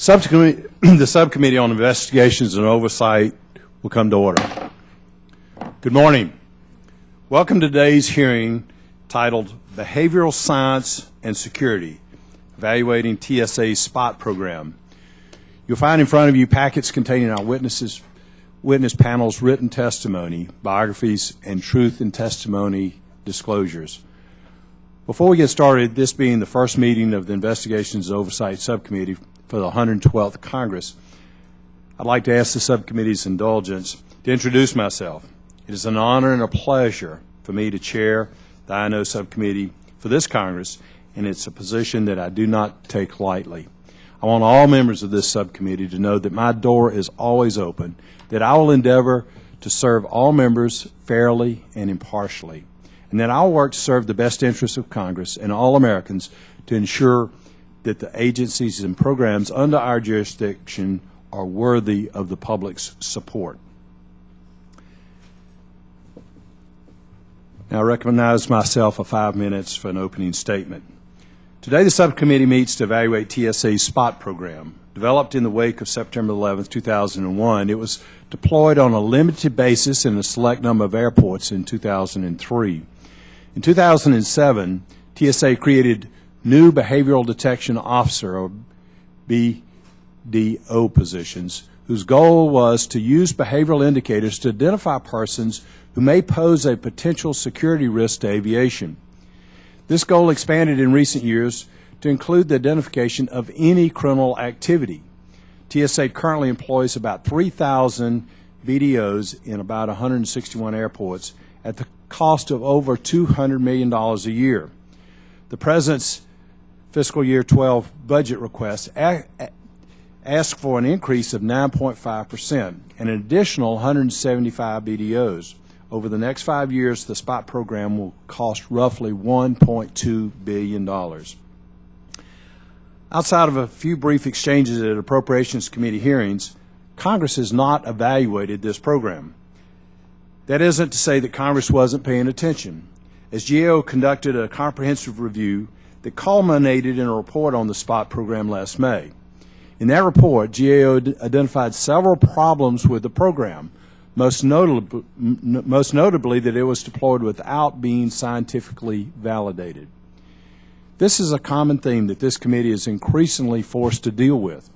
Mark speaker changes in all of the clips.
Speaker 1: The Subcommittee on Investigations and Oversight will come to order. Good morning. Welcome to today's hearing titled Behavioral Science and Security, Evaluating TSA's SPOT Program. You'll find in front of you packets containing our witness panel's written testimony, biographies, and truth and testimony disclosures. Before we get started, this being the first meeting of the Investigations and Oversight Subcommittee for the 112th Congress, I'd like to ask the subcommittee's indulgence to introduce myself. It is an honor and a pleasure for me to chair the I&O Subcommittee for this Congress, and it's a position that I do not take lightly. I want all members of this subcommittee to know that my door is always open, that I will endeavor to serve all members fairly and impartially, and that I will work to serve the best interests of Congress and all Americans to ensure that the agencies and programs under our jurisdiction are worthy of the public's support. Now I recognize myself for 5 minutes for an opening statement. Today the subcommittee meets to evaluate TSA's SPOT program. Developed in the wake of September 11, 2001, it was deployed on a limited basis in a select number of airports in 2003. In 2007, TSA created new Behavioral Detection Officer, or BDO positions, whose goal was to use behavioral indicators to identify persons who may pose a potential security risk to aviation. This goal expanded in recent years to include the identification of any criminal activity. TSA currently employs about 3,000 BDOs in about 161 airports at the cost of over $200 million a year. The President's fiscal year 12 budget request asked for an increase of 9.5% and an additional 175 BDOs. Over the next 5 years, the SPOT program will cost roughly $1.2 billion. Outside of a few brief exchanges at Appropriations Committee hearings, Congress has not evaluated this program. That isn't to say that Congress wasn't paying attention, as GAO conducted a comprehensive review that culminated in a report on the SPOT program last May. In that report, GAO identified several problems with the program, most notably that it was deployed without being scientifically validated. This is a common theme that this committee is increasingly forced to deal with.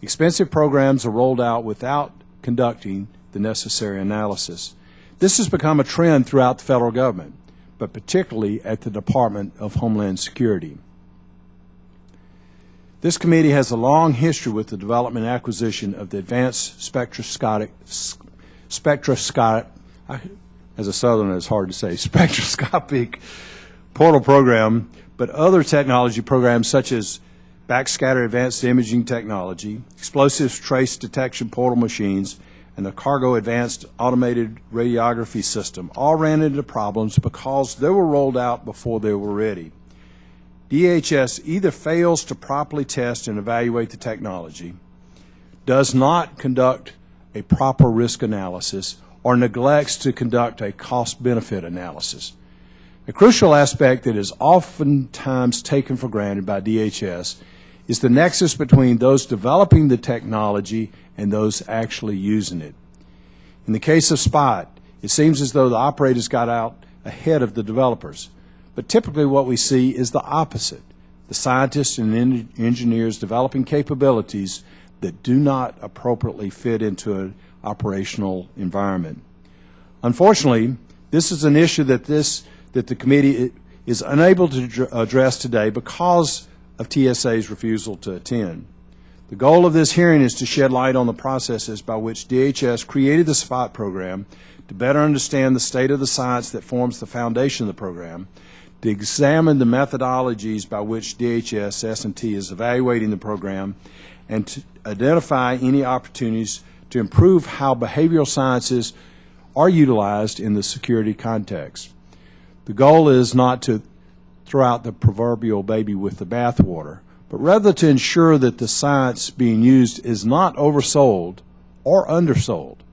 Speaker 1: Expensive programs are rolled out without conducting the necessary analysis. This has become a trend throughout the federal government, but particularly at the Department of Homeland Security. This committee has a long history with the development and acquisition of the Advanced Spectroscopic, as a Southerner it's hard to say, spectroscopic portal program, but other technology programs such as backscatter advanced imaging technology, explosives trace detection portal machines, and the Cargo Advanced Automated Radiography System all ran into problems because they were rolled out before they were ready. DHS either fails to properly test and evaluate the technology, does not conduct a proper risk analysis, or neglects to conduct a cost-benefit analysis. A crucial aspect that is oftentimes taken for granted by DHS is the nexus between those developing the technology and those actually using it. In the case of SPOT, it seems as though the operators got out ahead of the developers. But typically what we see is the opposite. The scientists and engineers developing capabilities that do not appropriately fit into an operational environment. Unfortunately, this is an issue that the committee is unable to address today because of TSA's refusal to attend. The goal of this hearing is to shed light on the processes by which DHS created the SPOT program, to better understand the state of the science that forms the foundation of the program, to examine the methodologies by which DHS S&T is evaluating the program, and to identify any opportunities to improve how behavioral sciences are utilized in the security context. The goal is not to throw out the proverbial baby with the bathwater, but rather to ensure that the science being used is not oversold or undersold.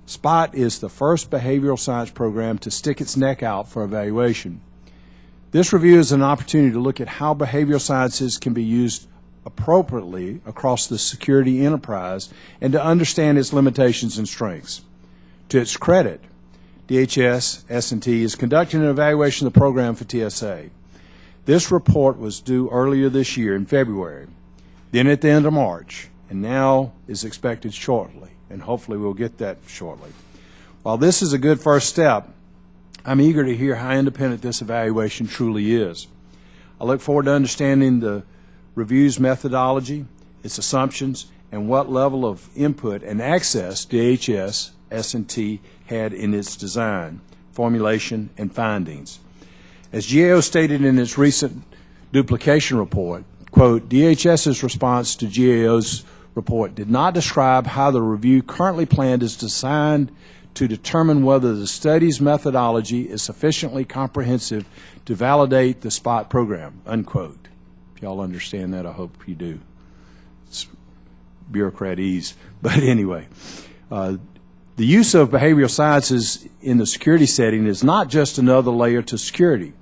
Speaker 1: SPOT is the first behavioral science program to stick its neck out for evaluation. This review is an opportunity to look at how behavioral sciences can be used appropriately across the security enterprise and to understand its limitations and strengths. To its credit, DHS S&T is conducting an evaluation of the program for TSA. This report was due earlier this year in February, then at the end of March, and now is expected shortly, and hopefully we'll get that shortly. While this is a good first step, I'm eager to hear how independent this evaluation truly is. I look forward to understanding the review's methodology, its assumptions, and what level of input and access DHS S&T had in its design, formulation, and findings. As GAO stated in its recent duplication report, quote, DHS's response to GAO's report did not describe how the review currently planned is designed to determine whether the study's methodology is sufficiently comprehensive to validate the SPOT program, unquote. If y'all understand that, I hope you do. It's bureaucratese. But anyway, the use of behavioral sciences in the security setting is not just another layer to security.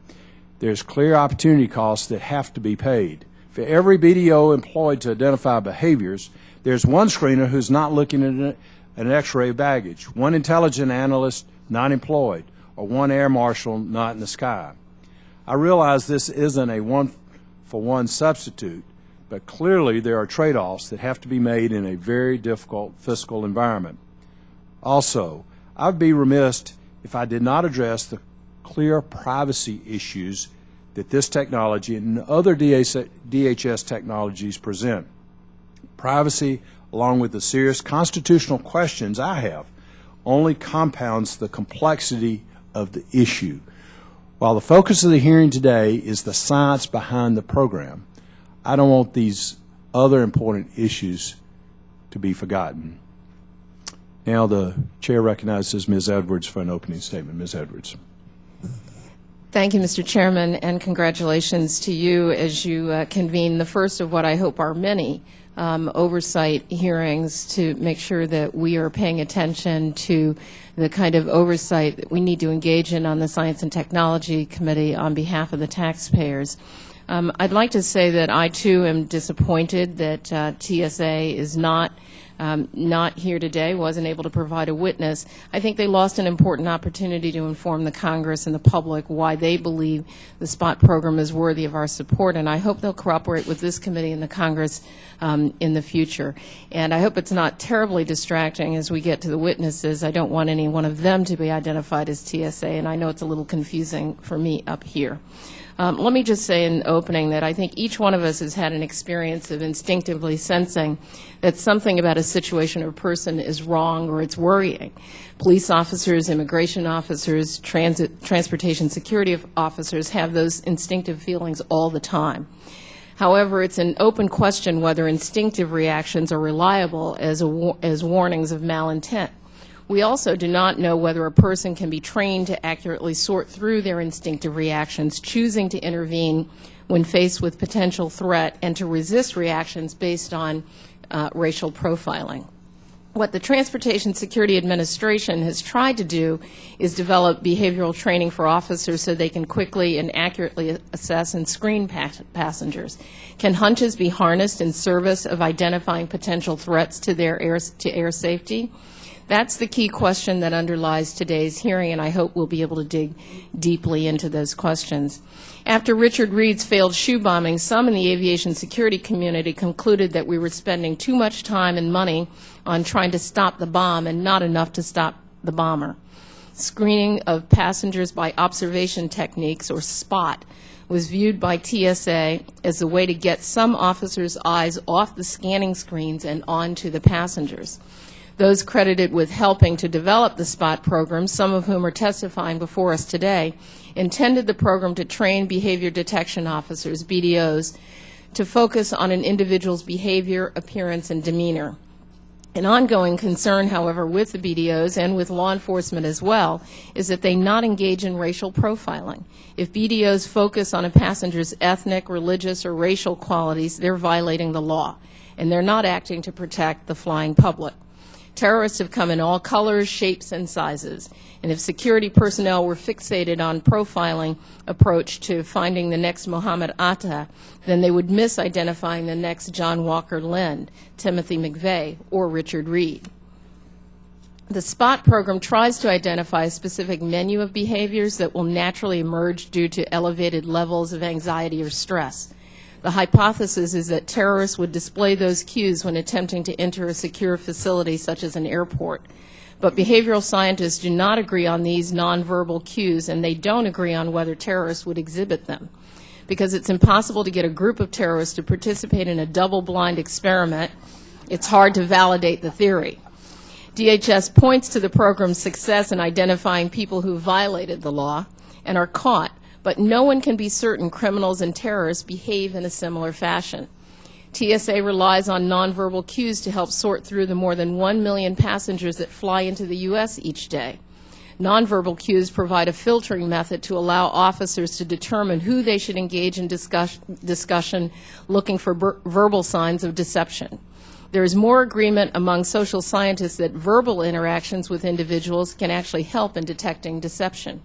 Speaker 1: There's clear opportunity costs that have to be paid. For every BDO employed to identify behaviors, there's one screener who's not looking at an X-ray baggage, one intelligence analyst not employed, or one air marshal not in the sky. I realize this isn't a one-for-one substitute, but clearly there are trade-offs that have to be made in a very difficult fiscal environment. Also, I'd be remiss if I did not address the clear privacy issues that this technology and other DHS technologies present. Privacy, along with the serious constitutional questions I have, only compounds the complexity of the issue. While the focus of the hearing today is the science behind the program, I don't want these other important issues to be forgotten. Now the chair recognizes Ms. Edwards for an opening statement. Ms. Edwards.
Speaker 2: Thank you, Mr. Chairman, and congratulations to you as you convene the first of what I hope are many oversight hearings to make sure that we are paying attention to the kind of oversight that we need to engage in on the Science and Technology Committee on behalf of the taxpayers. I'd like to say that I, too, am disappointed that TSA is not here today, wasn't able to provide a witness. I think they lost an important opportunity to inform the Congress and the public why they believe the SPOT program is worthy of our support, and I hope they'll cooperate with this committee and the Congress in the future. And I hope it's not terribly distracting as we get to the witnesses. I don't want any one of them to be identified as TSA, and I know it's a little confusing for me up here. Let me just say in opening that I think each one of us has had an experience of instinctively sensing that something about a situation or person is wrong or it's worrying. Police officers, immigration officers, transportation security officers have those instinctive feelings all the time. However, it's an open question whether instinctive reactions are reliable as warnings of malintent. We also do not know whether a person can be trained to accurately sort through their instinctive reactions, choosing to intervene when faced with potential threat and to resist reactions based on racial profiling. What the Transportation Security Administration has tried to do is develop behavioral training for officers so they can quickly and accurately assess and screen passengers. Can hunches be harnessed in service of identifying potential threats to air safety? That's the key question that underlies today's hearing, and I hope we'll be able to dig deeply into those questions. After Richard Reed's failed shoe bombing, some in the aviation security community concluded that we were spending too much time and money on trying to stop the bomb and not enough to stop the bomber. Screening of passengers by observation techniques, or SPOT, was viewed by TSA as a way to get some officers' eyes off the scanning screens and onto the passengers. Those credited with helping to develop the SPOT program, some of whom are testifying before us today, intended the program to train behavior detection officers, BDOs, to focus on an individual's behavior, appearance, and demeanor. An ongoing concern, however, with the BDOs and with law enforcement as well is that they not engage in racial profiling. If BDOs focus on a passenger's ethnic, religious, or racial qualities, they're violating the law, and they're not acting to protect the flying public. Terrorists have come in all colors, shapes, and sizes. And if security personnel were fixated on profiling approach to finding the next Mohammed Atta, then they would miss identifying the next John Walker Lind, Timothy McVeigh, or Richard Reed. The SPOT program tries to identify a specific menu of behaviors that will naturally emerge due to elevated levels of anxiety or stress. The hypothesis is that terrorists would display those cues when attempting to enter a secure facility such as an airport. But behavioral scientists do not agree on these nonverbal cues, and they don't agree on whether terrorists would exhibit them. Because it's impossible to get a group of terrorists to participate in a double-blind experiment, it's hard to validate the theory. DHS points to the program's success in identifying people who violated the law and are caught, but no one can be certain criminals and terrorists behave in a similar fashion. TSA relies on nonverbal cues to help sort through the more than 1 million passengers that fly into the U.S. each day. Nonverbal cues provide a filtering method to allow officers to determine who they should engage in discussion looking for verbal signs of deception. There is more agreement among social scientists that verbal interactions with individuals can actually help in detecting deception.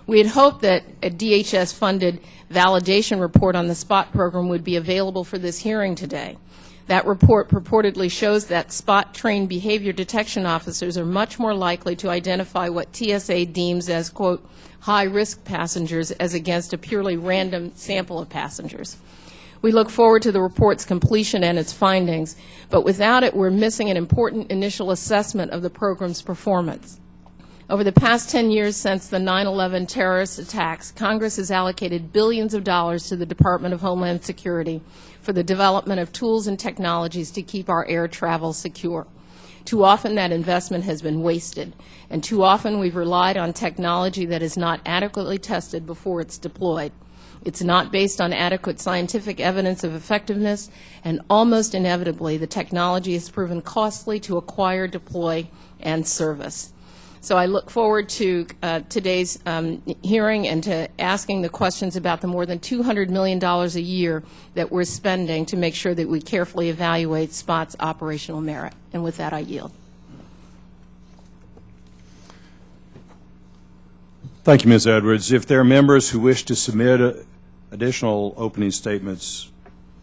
Speaker 2: We had hoped that a DHS-funded validation report on the SPOT program would be available for this hearing today. That report purportedly shows that SPOT-trained behavior detection officers are much more likely to identify what TSA deems as, quote, high-risk passengers as against a purely random sample of passengers. We look forward to the report's completion and its findings, but without it, we're missing an important initial assessment of the program's performance. Over the past 10 years since the 9/11 terrorist attacks, Congress has allocated billions of dollars to the Department of Homeland Security for the development of tools and technologies to keep our air travel secure. Too often that investment has been wasted, and too often we've relied on technology that is not adequately tested before it's deployed. It's not based on adequate scientific evidence of effectiveness, and almost inevitably the technology has proven costly to acquire, deploy, and service. So I look forward to today's hearing and to asking the questions about the more than $200 million a year that we're spending to make sure that we carefully evaluate SPOT's operational merit. And with that, I yield.
Speaker 1: Thank you, Ms. Edwards. If there are members who wish to submit additional opening statements,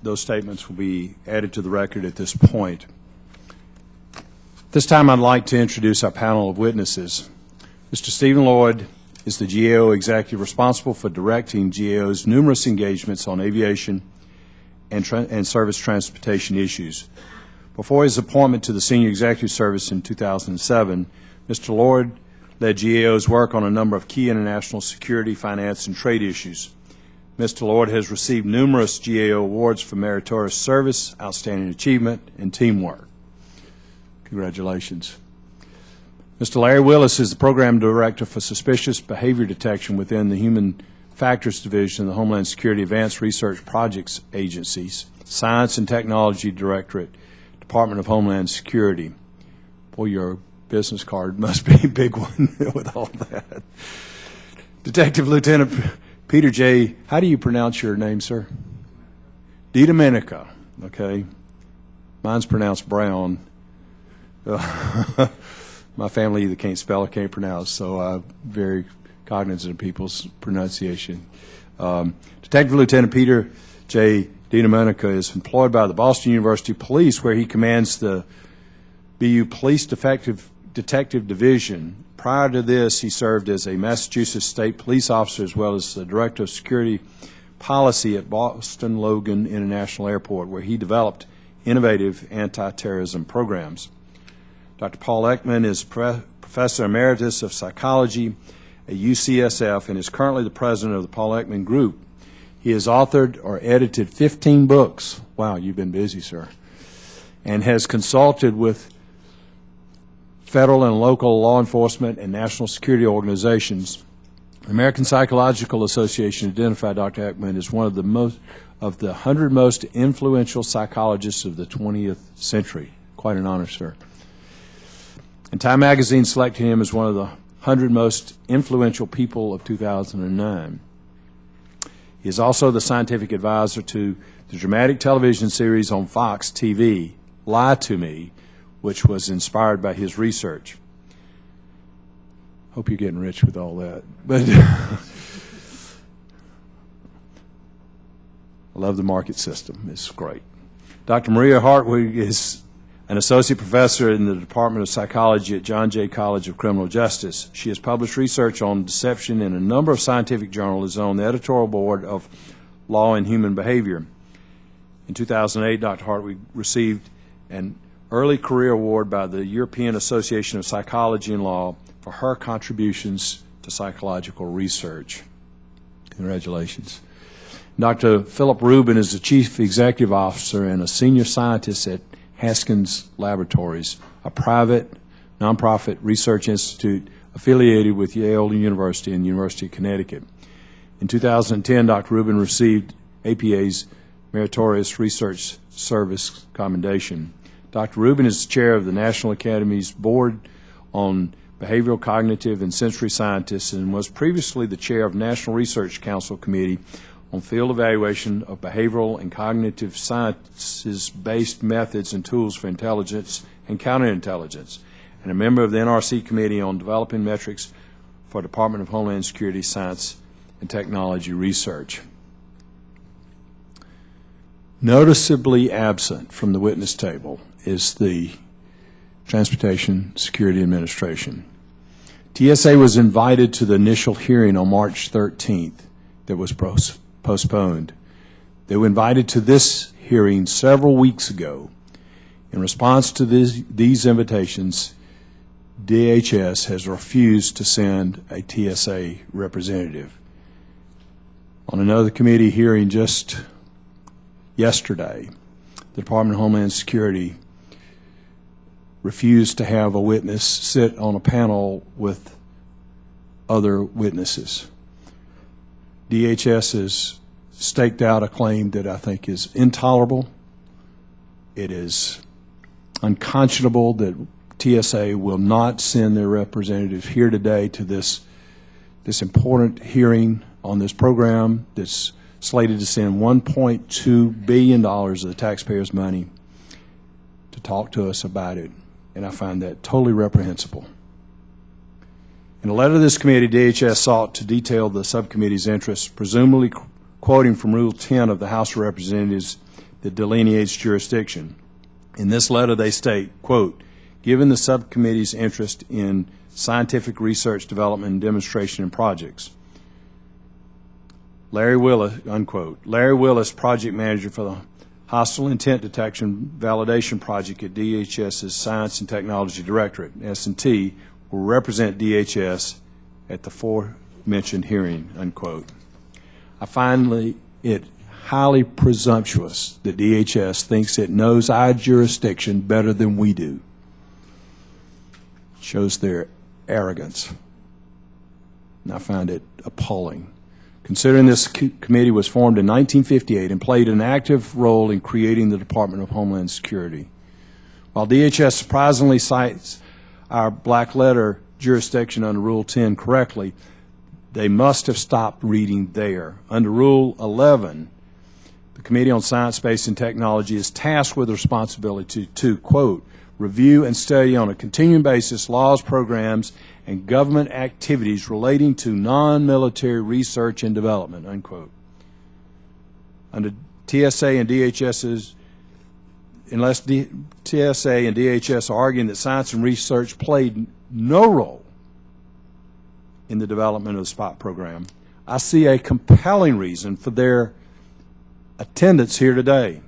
Speaker 1: those statements will be added to the record at this point. This time I'd like to introduce our panel of witnesses. Mr. Stephen Lloyd is the GAO executive responsible for directing GAO's numerous engagements on aviation and service transportation issues. Before his appointment to the Senior Executive Service in 2007, Mr. Lloyd led GAO's work on a number of key international security, finance, and trade issues. Mr. Lloyd has received numerous GAO awards for meritorious service, outstanding achievement, and teamwork. Congratulations. Mr. Larry Willis is the Program Director for Suspicious Behavior Detection within the Human Factors Division of the Homeland Security Advanced Research Projects Agencies, Science and Technology Directorate, Department of Homeland Security. Boy, your business card must be a big one with all that. Detective Lieutenant Peter J., how do you pronounce your name, sir? DiDomenica, okay. Mine's pronounced Broun. My family either can't spell or can't pronounce, so I'm very cognizant of people's pronunciation. Detective Lieutenant Peter J. DiDomenica is employed by the Boston University Police, where he commands the BU Police Detective Division. Prior to this, he served as a Massachusetts State Police officer as well as the Director of Security Policy at Boston Logan International Airport, where he developed innovative anti-terrorism programs. Dr. Paul Ekman is Professor Emeritus of Psychology at UCSF and is currently the president of the Paul Ekman Group. He has authored or edited 15 books. Wow, you've been busy, sir. And has consulted with federal and local law enforcement and national security organizations. The American Psychological Association identified Dr. Ekman as one of the 100 most influential psychologists of the 20th century. Quite an honor, sir. And Time Magazine selected him as one of the 100 most influential people of 2009. He is also the scientific advisor to the dramatic television series on Fox TV, Lie to Me, which was inspired by his research. Hope you're getting rich with all that. But I love the market system. It's great. Dr. Maria Hartwig is an associate professor in the Department of Psychology at John Jay College of Criminal Justice. She has published research on deception in a number of scientific journals, on the editorial board of Law and Human Behavior. In 2008, Dr. Hartwig received an early career award by the European Association of Psychology and Law for her contributions to psychological research. Congratulations. Dr. Phillip Reuben is the Chief Executive Officer and a Senior Scientist at Haskins Laboratories, a private, nonprofit research institute affiliated with Yale University and University of Connecticut. In 2010, Dr. Rubin received APA's Meritorious Research Service Commendation. Dr. Rubin is the chair of the National Academy's Board on Behavioral, Cognitive, and Sensory Scientists and was previously the chair of National Research Council Committee on Field Evaluation of Behavioral and Cognitive Sciences-Based Methods and Tools for Intelligence and Counterintelligence, and a member of the NRC Committee on Developing Metrics for Department of Homeland Security Science and Technology Research. Noticeably absent from the witness table is the Transportation Security Administration. TSA was invited to the initial hearing on March 13th that was postponed. They were invited to this hearing several weeks ago. In response to these invitations, DHS has refused to send a TSA representative. On another committee hearing just yesterday, the Department of Homeland Security refused to have a witness sit on a panel with other witnesses. DHS has staked out a claim that I think is intolerable. It is unconscionable that TSA will not send their representative here today to this important hearing on this program that's slated to send $1.2 billion of the taxpayers' money to talk to us about it, and I find that totally reprehensible. In a letter to this committee, DHS sought to detail the subcommittee's interests, presumably quoting from Rule 10 of the House of Representatives that delineates jurisdiction. In this letter, they state, quote, given the subcommittee's interest in scientific research, development, and demonstration in projects, Larry Willis, unquote, Larry Willis, project manager for the Hostile Intent Detection Validation Project at DHS's Science and Technology Directorate, S&T, will represent DHS at the aforementioned hearing, unquote. I find it highly presumptuous that DHS thinks it knows our jurisdiction better than we do. It shows their arrogance, and I find it appalling. Considering this committee was formed in 1958 and played an active role in creating the Department of Homeland Security. While DHS surprisingly cites our black letter jurisdiction under Rule 10 correctly, they must have stopped reading there. Under Rule 11, the Committee on Science, Space, and Technology is tasked with the responsibility to, quote, review and study on a continuing basis laws, programs, and government activities relating to non-military research and development, unquote. Under TSA and DHS's, unless TSA and DHS are arguing that science and research played no role in the development of the SPOT program, I see a compelling reason for their attendance here today.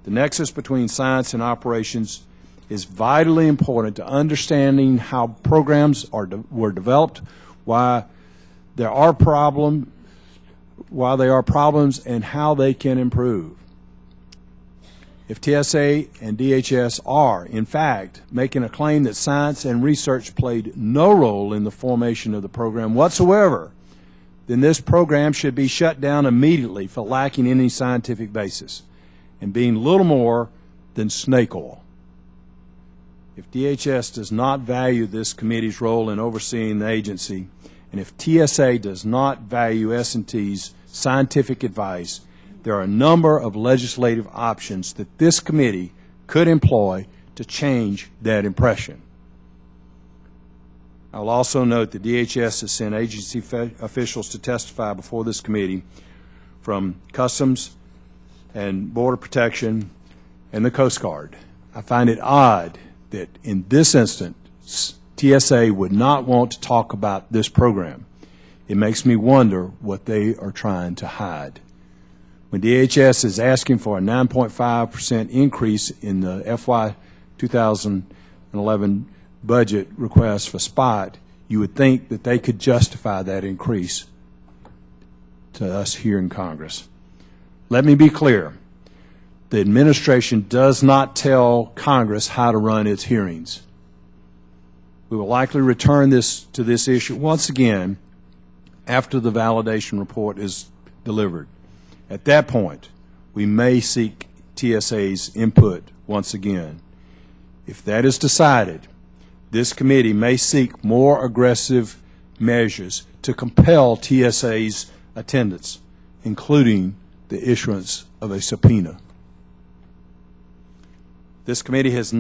Speaker 1: The nexus between science and operations is vitally important to understanding how programs were developed, why they are problems, and how they can improve. If TSA and DHS are, in fact, making a claim that science and research played no role in the formation of the program whatsoever, then this program should be shut down immediately for lacking any scientific basis and being little more than snake oil. If DHS does not value this committee's role in overseeing the agency, and if TSA does not value S&T's scientific advice, there are a number of legislative options that this committee could employ to change that impression. I will also note that DHS has sent agency officials to testify before this committee from Customs and Border Protection and the Coast Guard. I find it odd that in this instance, TSA would not want to talk about this program. It makes me wonder what they are trying to hide. When DHS is asking for a 9.5% increase in the FY 2011 budget request for SPOT, you would think that they could justify that increase to us here in Congress. Let me be clear. The administration does not tell Congress how to run its hearings. We will likely return to this issue once again after the validation report is delivered. At that point, we may seek TSA's input once again. If that is decided, this committee may seek more aggressive measures to compel TSA's attendance, including the issuance of a subpoena. This committee has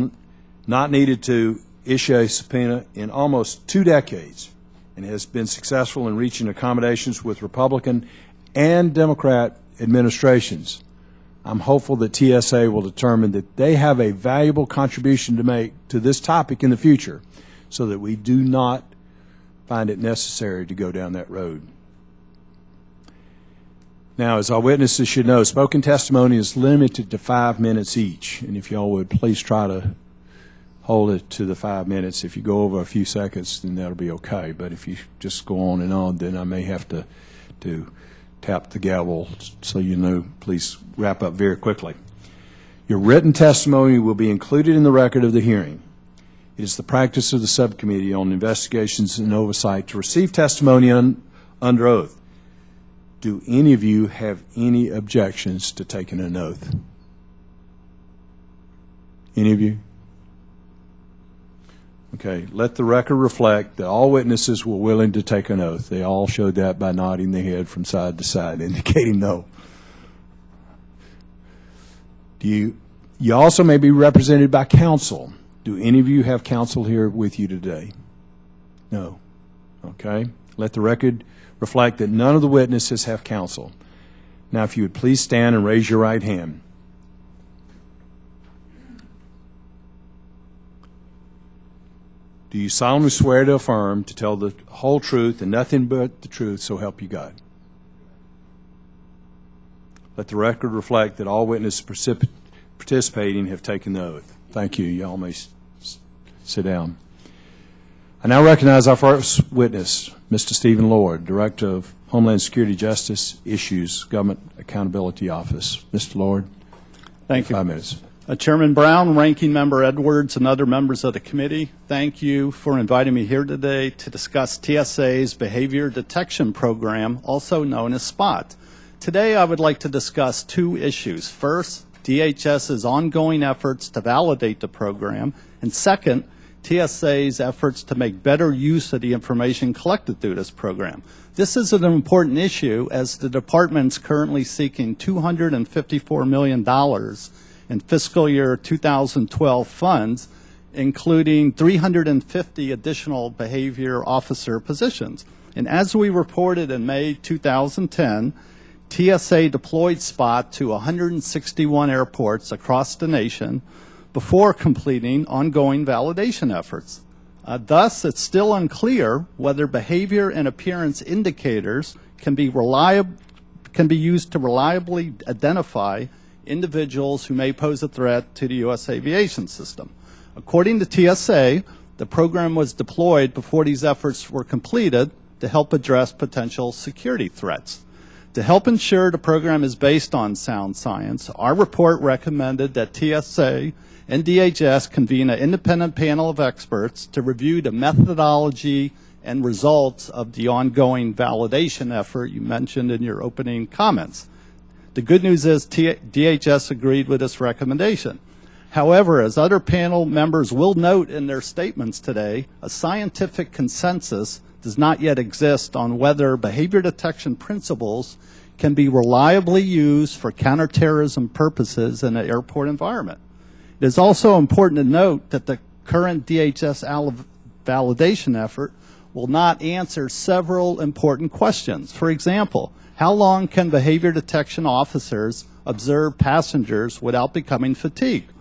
Speaker 1: not needed to issue a subpoena in almost 2 decades and has been successful in reaching accommodations with Republican and Democrat administrations. I'm hopeful that TSA will determine that they have a valuable contribution to make to this topic in the future so that we do not find it necessary to go down that road. Now, as our witnesses should know, spoken testimony is limited to 5 minutes each, and if y'all would please try to hold it to the 5 minutes. If you go over a few seconds, then that'll be okay, but if you just go on and on, then I may have to tap the gavel so you know, please wrap up very quickly. Your written testimony will be included in the record of the hearing. It is the practice of the Subcommittee on Investigations and Oversight to receive testimony under oath. Do any of you have any objections to taking an oath? Any of you? Okay, let the record reflect that all witnesses were willing to take an oath. They all showed that by nodding their head from side to side, indicating no. You also may be represented by counsel. Do any of you have counsel here with you today? No. Okay. Let the record reflect that none of the witnesses have counsel. Now, if you would please stand and raise your right hand. Do you solemnly swear to affirm to tell the whole truth and nothing but the truth, so help you God? Let the record reflect that all witnesses participating have taken the oath. Thank you. You all may sit down. I now recognize our first witness, Mr. Stephen Lord, Director of Homeland Security Justice Issues, Government Accountability Office. Mr. Lord,
Speaker 3: thank you.
Speaker 1: 5 minutes.
Speaker 3: Chairman Brown, Ranking Member Edwards, and other members of the committee, thank you for inviting me here today to discuss TSA's Behavior Detection Program, also known as SPOT. Today, I would like to discuss 2 issues. First, DHS's ongoing efforts to validate the program, and second, TSA's efforts to make better use of the information collected through this program. This is an important issue as the department's currently seeking $254 million in fiscal year 2012 funds, including 350 additional behavior officer positions. And as we reported in May 2010, TSA deployed SPOT to 161 airports across the nation before completing ongoing validation efforts. Thus, it's still unclear whether behavior and appearance indicators can be used to reliably identify individuals who may pose a threat to the U.S. aviation system. According to TSA, the program was deployed before these efforts were completed to help address potential security threats. To help ensure the program is based on sound science, our report recommended that TSA and DHS convene an independent panel of experts to review the methodology and results of the ongoing validation effort you mentioned in your opening comments. The good news is DHS agreed with this recommendation. However, as other panel members will note in their statements today, a scientific consensus does not yet exist on whether behavior detection principles can be reliably used for counterterrorism purposes in an airport environment. It It is also important to note that the current DHS validation effort will not answer several important questions. For example, how long can behavior detection officers observe passengers without becoming fatigued?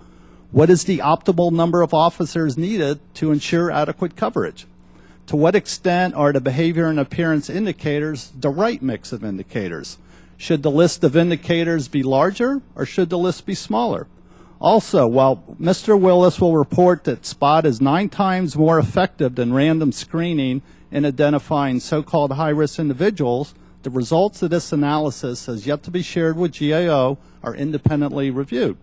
Speaker 3: What is the optimal number of officers needed to ensure adequate coverage? To what extent are the behavior and appearance indicators the right mix of indicators? Should the list of indicators be larger or should the list be smaller? Also, while Mr. Willis will report that SPOT is 9 times more effective than random screening in identifying so-called high-risk individuals, the results of this analysis, as yet to be shared with GAO, are independently reviewed.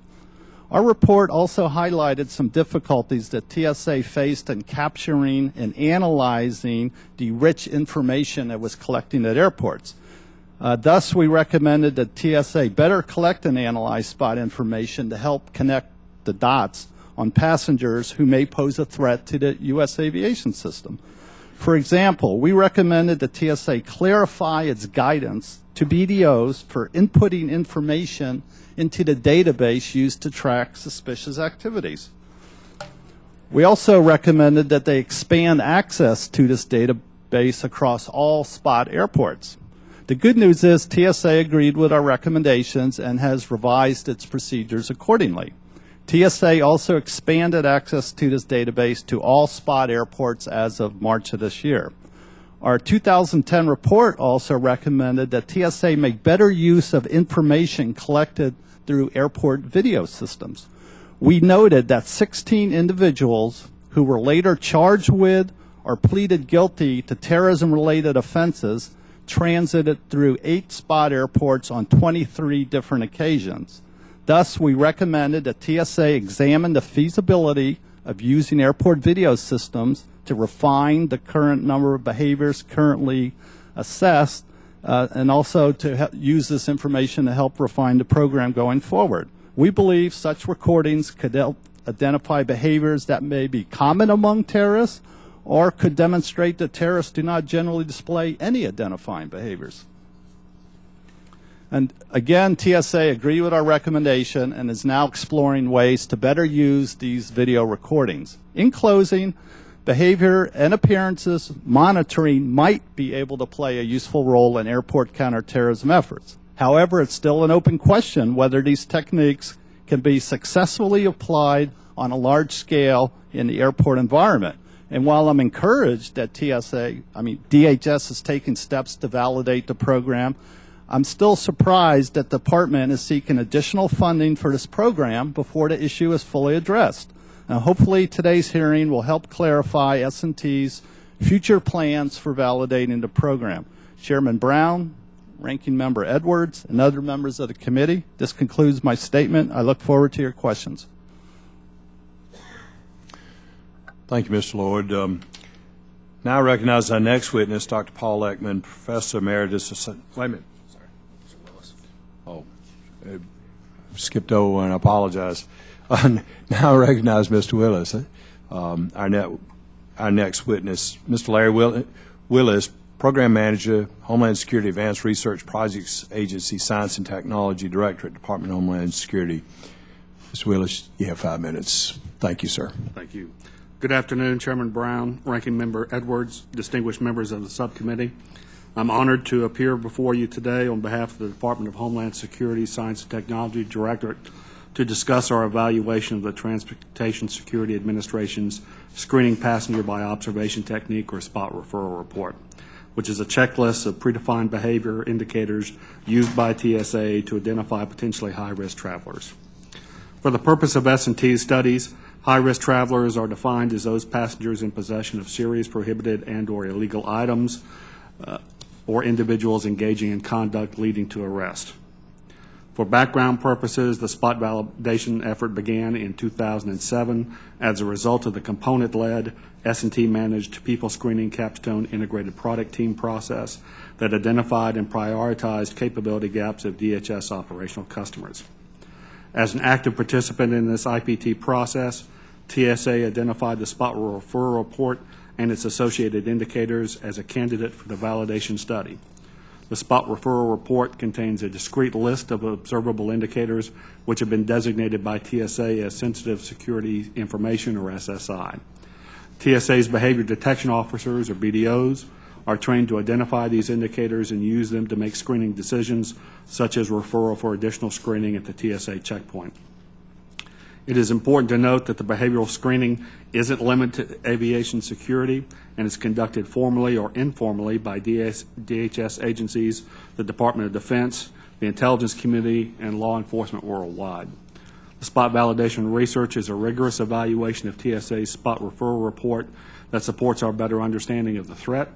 Speaker 3: Our report also highlighted some difficulties that TSA faced in capturing and analyzing the rich information that was collecting at airports. Thus, we recommended that TSA better collect and analyze SPOT information to help connect the dots on passengers who may pose a threat to the U.S. aviation system. For example, we recommended that TSA clarify its guidance to BDOs for inputting information into the database used to track suspicious activities. We also recommended that they expand access to this database across all SPOT airports. The good news is TSA agreed with our recommendations and has revised its procedures accordingly. TSA also expanded access to this database to all SPOT airports as of March of this year. Our 2010 report also recommended that TSA make better use of information collected through airport video systems. We noted that 16 individuals who were later charged with or pleaded guilty to terrorism-related offenses transited through 8 SPOT airports on 23 different occasions. Thus, we recommended that TSA examine the feasibility of using airport video systems to refine the current number of behaviors currently assessed, and also to use this information to help refine the program going forward. We believe such recordings could help identify behaviors that may be common among terrorists or could demonstrate that terrorists do not generally display any identifying behaviors. And again, TSA agreed with our recommendation and is now exploring ways to better use these video recordings. In closing, behavior and appearances monitoring might be able to play a useful role in airport counterterrorism efforts. However, it's still an open question whether these techniques can be successfully applied on a large scale in the airport environment. And while I'm encouraged that DHS is taking steps to validate the program, I'm still surprised that the department is seeking additional funding for this program before the issue is fully addressed. Now, hopefully today's hearing will help clarify S&T's future plans for validating the program. Chairman Brown, Ranking Member Edwards, and other members of the committee, this concludes my statement. I look forward to your questions.
Speaker 1: Thank you, Mr. Lloyd. Now I recognize our next witness, Dr. Paul Ekman, Professor Emeritus. Wait a minute. Sorry. Mr. Willis. Oh, I skipped over one. I apologize. Now I recognize Mr. Willis, our next witness, Mr. Larry Willis, Program Manager, Homeland Security Advanced Research Projects Agency, Science and Technology, Directorate, Department of Homeland Security. Mr. Willis, you have 5 minutes. Thank you, sir.
Speaker 4: Thank you. Good afternoon, Chairman Brown, Ranking Member Edwards, distinguished members of the subcommittee. I'm honored to appear before you today on behalf of the Department of Homeland Security, Science and Technology Directorate to discuss our evaluation of the Transportation Security Administration's Screening Passenger by Observation Technique, or SPOT referral report, which is a checklist of predefined behavior indicators used by TSA to identify potentially high-risk travelers. For the purpose of S&T studies, high-risk travelers are defined as those passengers in possession of serious prohibited and/or illegal items or individuals engaging in conduct leading to arrest. For background purposes, the SPOT validation effort began in 2007 as a result of the component-led S&T managed people screening capstone integrated product team process that identified and prioritized capability gaps of DHS operational customers. As an active participant in this IPT process, TSA identified the SPOT referral report and its associated indicators as a candidate for the validation study. The spot referral report contains a discrete list of observable indicators which have been designated by TSA as sensitive security information, or SSI. TSA's behavior detection officers, or BDOs, are trained to identify these indicators and use them to make screening decisions, such as referral for additional screening at the TSA checkpoint. It is important to note that the behavioral screening isn't limited to aviation security and is conducted formally or informally by DHS agencies, the Department of Defense, the intelligence community, and law enforcement worldwide. The spot validation research is a rigorous evaluation of TSA's spot referral report that supports our better understanding of the threat,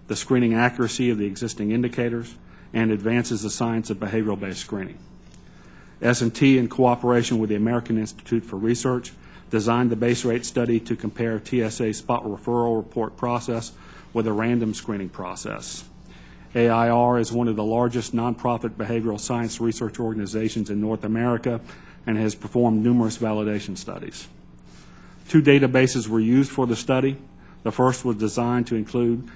Speaker 4: the screening accuracy of the existing indicators, and advances the science of behavioral-based screening. S&T, in cooperation with the American Institute for Research, designed the base rate study to compare TSA's spot referral report process with a random screening process. AIR is one of the largest nonprofit behavioral science research organizations in North America and has performed numerous validation studies. 2 databases were used for the study. The first was designed to include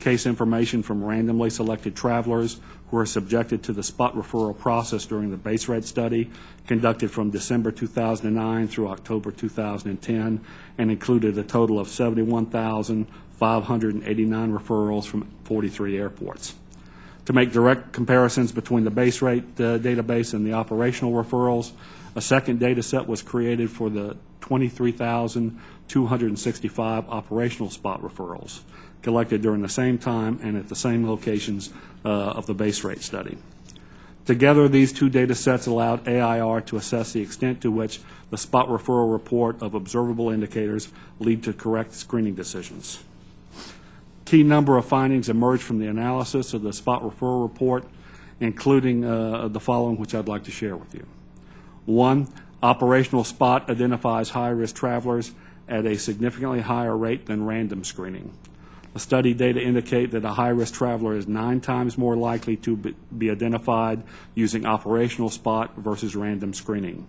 Speaker 4: case information from randomly selected travelers who are subjected to the spot referral process during the base rate study conducted from December 2009 through October 2010 and included a total of 71,589 referrals from 43 airports. To make direct comparisons between the base rate database and the operational referrals, a second data set was created for the 23,265 operational spot referrals collected during the same time and at the same locations of the base rate study. Together, these 2 data sets allowed AIR to assess the extent to which the spot referral report of observable indicators lead to correct screening decisions. Key number of findings emerged from the analysis of the spot referral report, including the following, which I'd like to share with you. 1, operational spot identifies high-risk travelers at a significantly higher rate than random screening. The study data indicate that a high-risk traveler is 9 times more likely to be identified using operational spot versus random screening.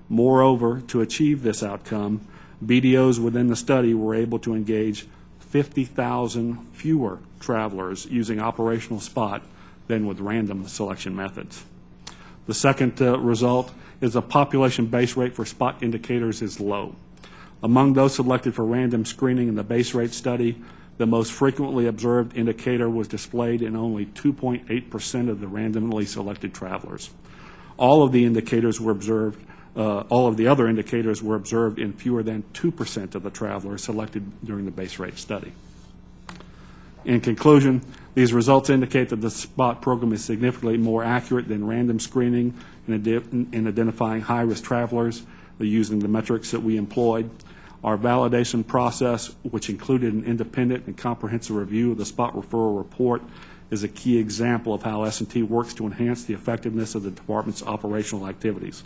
Speaker 4: Moreover, to achieve this outcome, BDOs within the study were able to engage 50,000 fewer travelers using operational spot than with random selection methods. The second result is the population base rate for spot indicators is low. Among those selected for random screening in the base rate study, the most frequently observed indicator was displayed in only 2.8% of the randomly selected travelers. All of the indicators were observed. All of the other indicators were observed in fewer than 2% of the travelers selected during the base rate study. In conclusion, these results indicate that the SPOT program is significantly more accurate than random screening in identifying high-risk travelers using the metrics that we employed. Our validation process, which included an independent and comprehensive review of the spot referral report, is a key example of how S&T works to enhance the effectiveness of the Department's operational activities.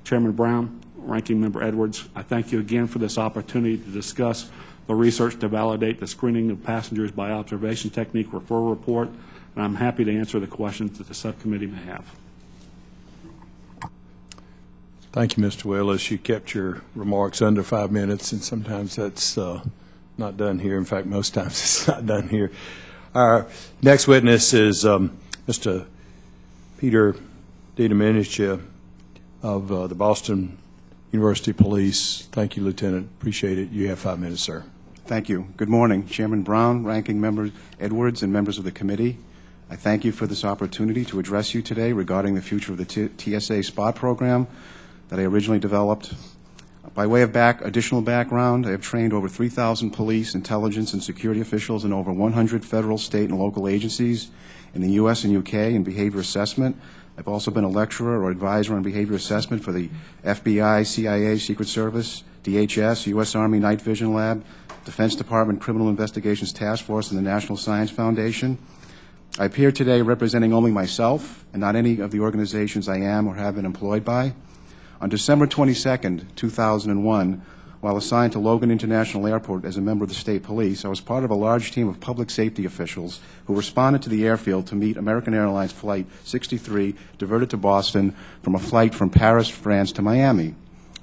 Speaker 4: Chairman Brown, Ranking Member Edwards, I thank you again for this opportunity to discuss the research to validate the screening of passengers by observation technique referral report, and I'm happy to answer the questions that the subcommittee may have.
Speaker 1: Thank you, Mr. Wheless. You kept your remarks under 5 minutes, and sometimes that's not done here. In fact, most times it's not done here. Our next witness is Mr. Peter DiDomenica of the Boston University Police. Thank you, Lieutenant. Appreciate it. You have 5 minutes, sir.
Speaker 5: Thank you. Good morning, Chairman Brown, Ranking Member Edwards, and members of the committee. I thank you for this opportunity to address you today regarding the future of the TSA SPOT program that I originally developed. By way of additional background, I have trained over 3,000 police, intelligence, and security officials in over 100 federal, state, and local agencies in the U.S. and U.K. in behavior assessment. I've also been a lecturer or advisor on behavior assessment for the FBI, CIA, Secret Service, DHS, U.S. Army Night Vision Lab, Defense Department Criminal Investigations Task Force, and the National Science Foundation. I appear today representing only myself and not any of the organizations I am or have been employed by. On December 22nd, 2001, while assigned to Logan International Airport as a member of the state police, I was part of a large team of public safety officials who responded to the airfield to meet American Airlines Flight 63, diverted to Boston from a flight from Paris, France to Miami.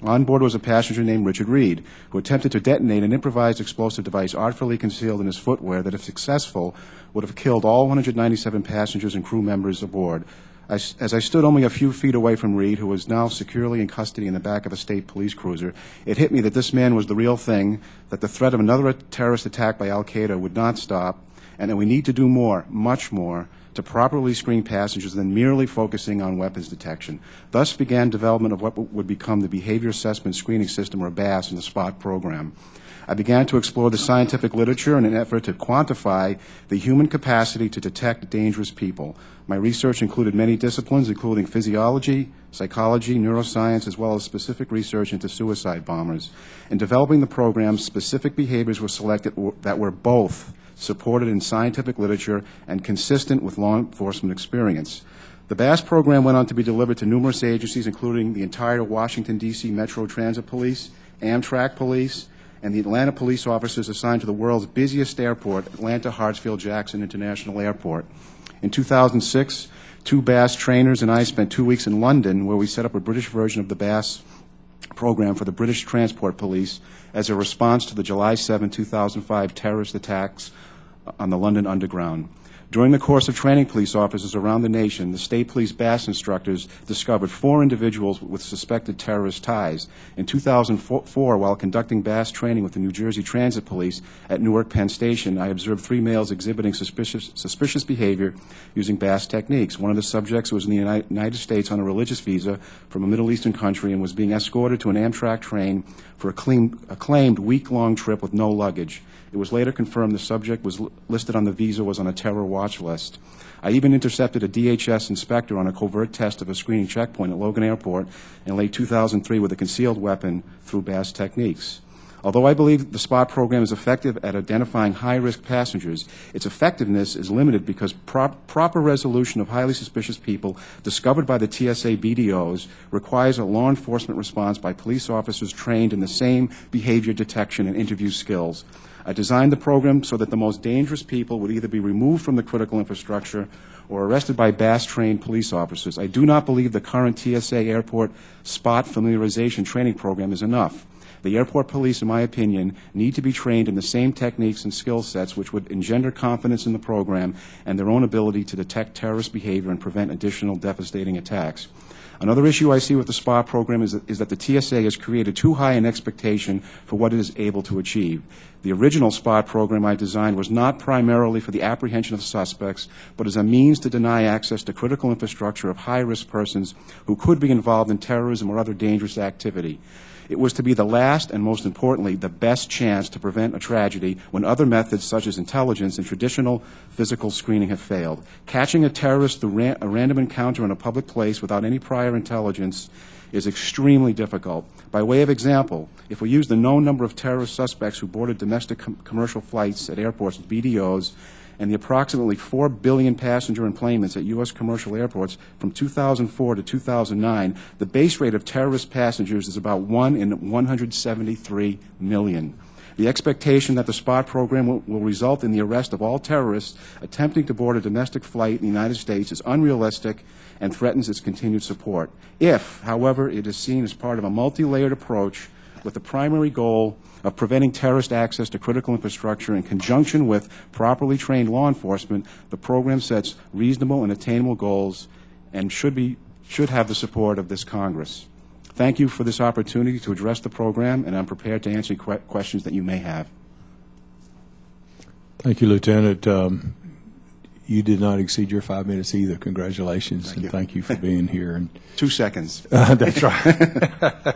Speaker 5: On board was a passenger named Richard Reed, who attempted to detonate an improvised explosive device artfully concealed in his footwear that, if successful, would have killed all 197 passengers and crew members aboard. As I stood only a few feet away from Reed, who was now securely in custody in the back of a state police cruiser, it hit me that this man was the real thing, that the threat of another terrorist attack by al-Qaeda would not stop, and that we need to do more, much more, to properly screen passengers than merely focusing on weapons detection. Thus began development of what would become the Behavior Assessment Screening System, or BAS, in the SPOT program. I began to explore the scientific literature in an effort to quantify the human capacity to detect dangerous people. My research included many disciplines, including physiology, psychology, neuroscience, as well as specific research into suicide bombers. In developing the program, specific behaviors were selected that were both supported in scientific literature and consistent with law enforcement experience. The BAS program went on to be delivered to numerous agencies, including the entire Washington, D.C. Metro Transit Police, Amtrak Police, and the Atlanta police officers assigned to the world's busiest airport, Atlanta Hartsfield-Jackson International Airport. In 2006, 2 BAS trainers and I spent 2 weeks in London, where we set up a British version of the BAS program for the British Transport Police as a response to the July 7, 2005 terrorist attacks on the London Underground. During the course of training police officers around the nation, the state police BAS instructors discovered 4 individuals with suspected terrorist ties. In 2004, while conducting BAS training with the New Jersey Transit Police at Newark Penn Station, I observed 3 males exhibiting suspicious behavior using BAS techniques. One of the subjects was in the United States on a religious visa from a Middle Eastern country and was being escorted to an Amtrak train for a claimed week-long trip with no luggage. It was later confirmed the subject was listed on the visa was on a terror watch list. I even intercepted a DHS inspector on a covert test of a screening checkpoint at Logan Airport in late 2003 with a concealed weapon through BAS techniques. Although I believe the SPOT program is effective at identifying high-risk passengers, its effectiveness is limited because proper resolution of highly suspicious people discovered by the TSA BDOs requires a law enforcement response by police officers trained in the same behavior detection and interview skills. I designed the program so that the most dangerous people would either be removed from the critical infrastructure or arrested by BAS-trained police officers. I do not believe the current TSA airport SPOT familiarization training program is enough. The airport police, in my opinion, need to be trained in the same techniques and skill sets which would engender confidence in the program and their own ability to detect terrorist behavior and prevent additional devastating attacks. Another issue I see with the SPOT program is that the TSA has created too high an expectation for what it is able to achieve. The original SPOT program I designed was not primarily for the apprehension of suspects, but as a means to deny access to critical infrastructure of high-risk persons who could be involved in terrorism or other dangerous activity. It was to be the last and, most importantly, the best chance to prevent a tragedy when other methods such as intelligence and traditional physical screening have failed. Catching a terrorist through a random encounter in a public place without any prior intelligence is extremely difficult. By way of example, if we use the known number of terrorist suspects who boarded domestic commercial flights at airports with BDOs and the approximately 4 billion passenger enplanements at U.S. commercial airports from 2004 to 2009, the base rate of terrorist passengers is about 1 in 173 million. The expectation that the SPOT program will result in the arrest of all terrorists attempting to board a domestic flight in the United States is unrealistic and threatens its continued support. If, however, it is seen as part of a multi-layered approach with the primary goal of preventing terrorist access to critical infrastructure in conjunction with properly trained law enforcement, the program sets reasonable and attainable goals and should have the support of this Congress. Thank you for this opportunity to address the program, and I'm prepared to answer questions that you may have.
Speaker 1: Thank you, Lieutenant. You did not exceed your 5 minutes either. Congratulations, and thank you for being here. And
Speaker 5: 2 seconds.
Speaker 1: That's right.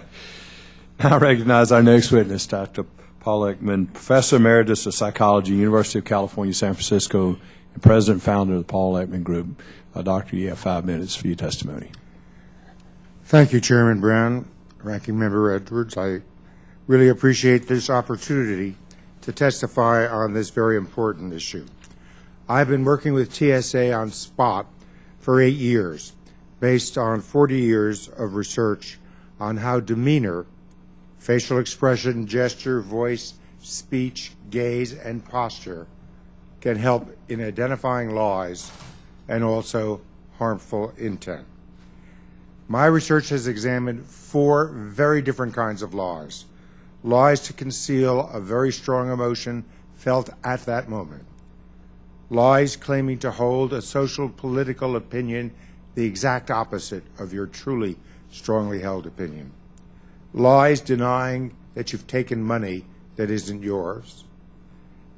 Speaker 1: I recognize our next witness, Dr. Paul Ekman, Professor Emeritus of Psychology, University of California, San Francisco, and President and Founder of the Paul Ekman Group. Doctor, you have 5 minutes for your testimony.
Speaker 6: Thank you, Chairman Brown, Ranking Member Edwards. I really appreciate this opportunity to testify on this very important issue. I've been working with TSA on SPOT for 8 years, based on 40 years of research on how demeanor, facial expression, gesture, voice, speech, gaze, and posture can help in identifying lies and also harmful intent. My research has examined 4 very different kinds of lies. Lies to conceal a very strong emotion felt at that moment. Lies claiming to hold a social political opinion the exact opposite of your truly strongly held opinion. Lies denying that you've taken money that isn't yours.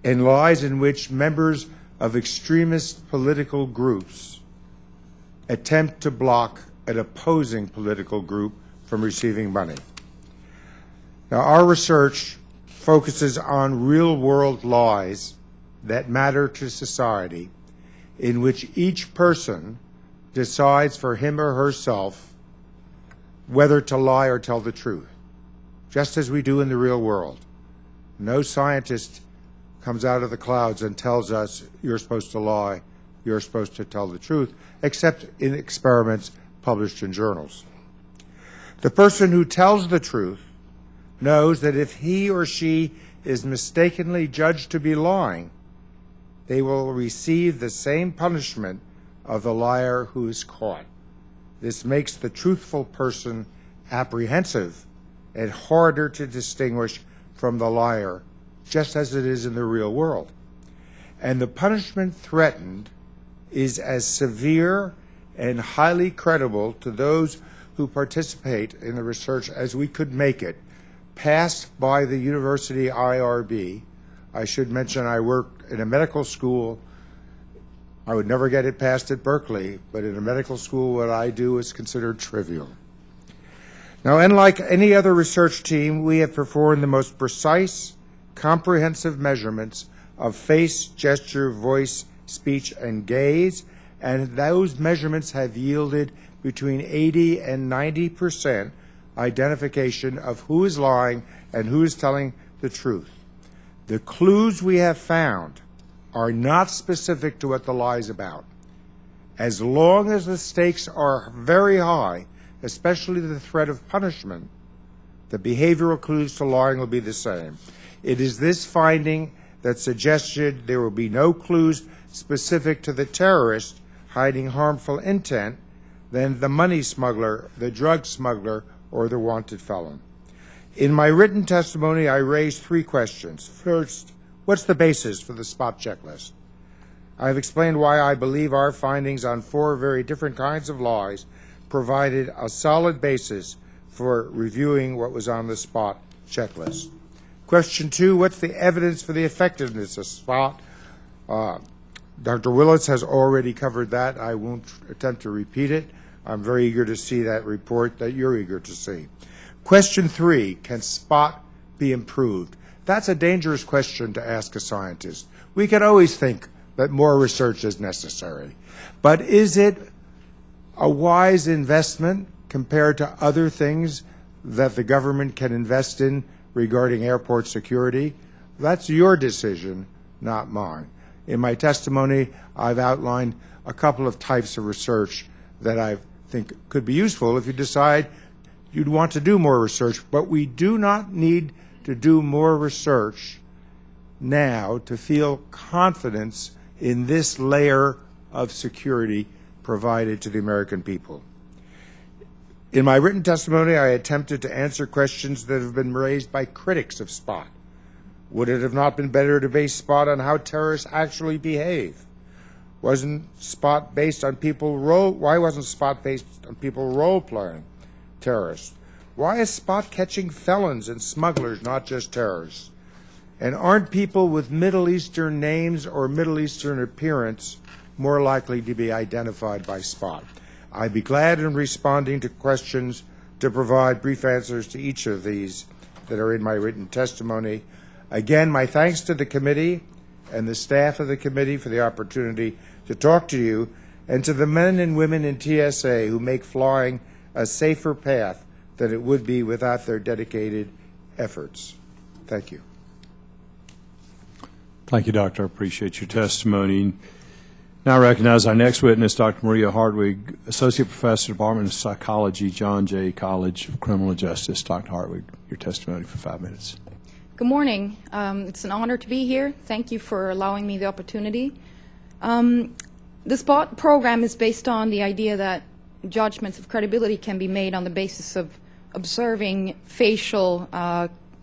Speaker 6: And lies in which members of extremist political groups attempt to block an opposing political group from receiving money. Now, our research focuses on real-world lies that matter to society, in which each person decides for him or herself whether to lie or tell the truth, just as we do in the real world. No scientist comes out of the clouds and tells us you're supposed to lie, you're supposed to tell the truth, except in experiments published in journals. The person who tells the truth knows that if he or she is mistakenly judged to be lying, they will receive the same punishment of the liar who is caught. This makes the truthful person apprehensive and harder to distinguish from the liar, just as it is in the real world. And the punishment threatened is as severe and highly credible to those who participate in the research as we could make it, passed by the university IRB. I should mention I worked in a medical school. I would never get it passed at Berkeley, but in a medical school what I do is considered trivial. Now, unlike any other research team, we have performed the most precise, comprehensive measurements of face, gesture, voice, speech, and gaze, and those measurements have yielded between 80 and 90% identification of who is lying and who is telling the truth. The clues we have found are not specific to what the lie is about. As long as the stakes are very high, especially the threat of punishment, the behavioral clues to lying will be the same. It is this finding that suggested there will be no clues specific to the terrorist hiding harmful intent than the money smuggler, the drug smuggler, or the wanted felon. In my written testimony, I raised 3 questions. First, what's the basis for the SPOT checklist? I have explained why I believe our findings on 4 very different kinds of lies provided a solid basis for reviewing what was on the SPOT checklist. Question 2, what's the evidence for the effectiveness of SPOT? Dr. Willis has already covered that. I won't attempt to repeat it. I'm very eager to see that report that you're eager to see. Question 3, can SPOT be improved? That's a dangerous question to ask a scientist. We can always think that more research is necessary. But is it a wise investment compared to other things that the government can invest in regarding airport security? That's your decision, not mine. In my testimony, I've outlined a couple of types of research that I think could be useful if you decide you'd want to do more research. But we do not need to do more research now to feel confidence in this layer of security provided to the American people. In my written testimony, I attempted to answer questions that have been raised by critics of SPOT. Would it have not been better to base SPOT on how terrorists actually behave? Wasn't SPOT based on people why wasn't SPOT based on people role-playing terrorists? Why is SPOT catching felons and smugglers, not just terrorists? And aren't people with Middle Eastern names or Middle Eastern appearance more likely to be identified by SPOT? I'd be glad in responding to questions to provide brief answers to each of these that are in my written testimony. Again, my thanks to the committee and the staff of the committee for the opportunity to talk to you, and to the men and women in TSA who make flying a safer path than it would be without their dedicated efforts. Thank you.
Speaker 1: Thank you, Doctor. I appreciate your testimony. Now I recognize our next witness, Dr. Maria Hardwig, Associate Professor, Department of Psychology, John Jay College of Criminal Justice. Dr. Hardwig, your testimony for 5 minutes.
Speaker 7: Good morning. It's an honor to be here. Thank you for allowing me the opportunity. The SPOT program is based on the idea that judgments of credibility can be made on the basis of observing facial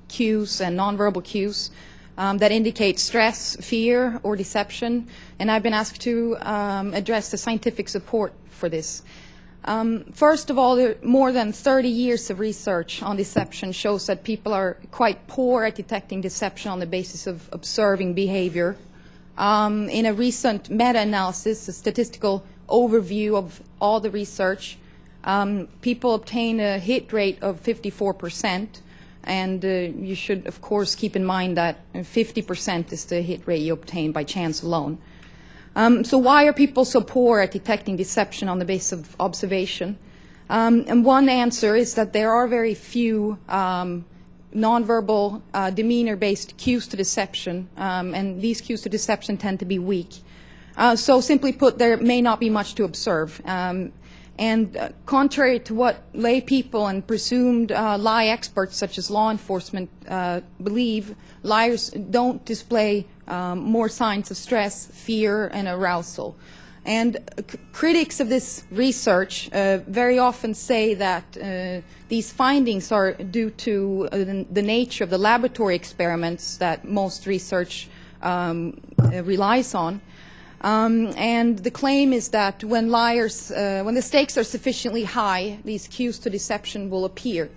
Speaker 7: cues and nonverbal cues that indicate stress, fear, or deception. And I've been asked to address the scientific support for this. First of all, more than 30 years of research on deception shows that people are quite poor at detecting deception on the basis of observing behavior. In a recent meta-analysis, a statistical overview of all the research, people obtain a hit rate of 54%, and you should, of course, keep in mind that 50% is the hit rate you obtain by chance alone. So why are people so poor at detecting deception on the basis of observation? And one answer is that there are very few nonverbal, demeanor-based cues to deception, and these cues to deception tend to be weak. So simply put, there may not be much to observe. And contrary to what lay people and presumed lie experts such as law enforcement believe, liars don't display more signs of stress, fear, and arousal. And critics of this research very often say that these findings are due to the nature of the laboratory experiments that most research relies on. And the claim is that when when the stakes are sufficiently high, these cues to deception will appear.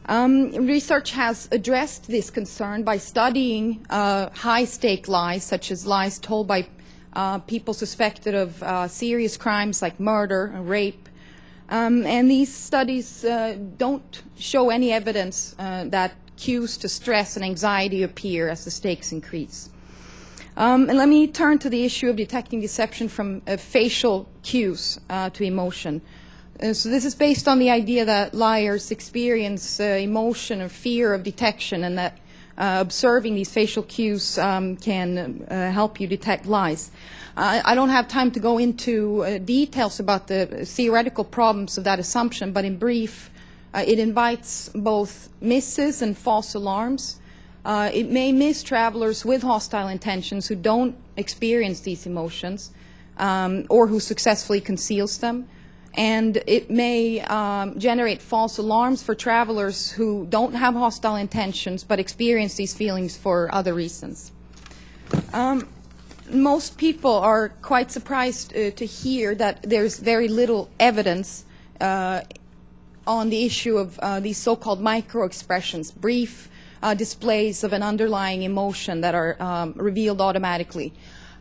Speaker 7: Research has addressed this concern by studying high-stake lies, such as lies told by people suspected of serious crimes like murder and rape. And these studies don't show any evidence that cues to stress and anxiety appear as the stakes increase. And let me turn to the issue of detecting deception from facial cues to emotion. So this is based on the idea that liars experience emotion or fear of detection, and that observing these facial cues can help you detect lies. I don't have time to go into details about the theoretical problems of that assumption, but in brief, it invites both misses and false alarms. It may miss travelers with hostile intentions who don't experience these emotions or who successfully conceals them. And it may generate false alarms for travelers who don't have hostile intentions but experience these feelings for other reasons. Most people are quite surprised to hear that there's very little evidence on the issue of these so-called micro-expressions, brief displays of an underlying emotion that are revealed automatically.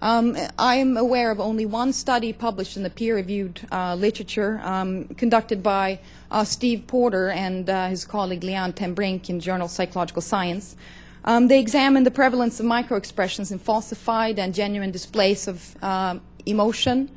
Speaker 7: I am aware of only one study published in the peer-reviewed literature conducted by Steve Porter and his colleague Leon ten Brink in Journal of Psychological Science. They examined the prevalence of microexpressions in falsified and genuine displays of emotion.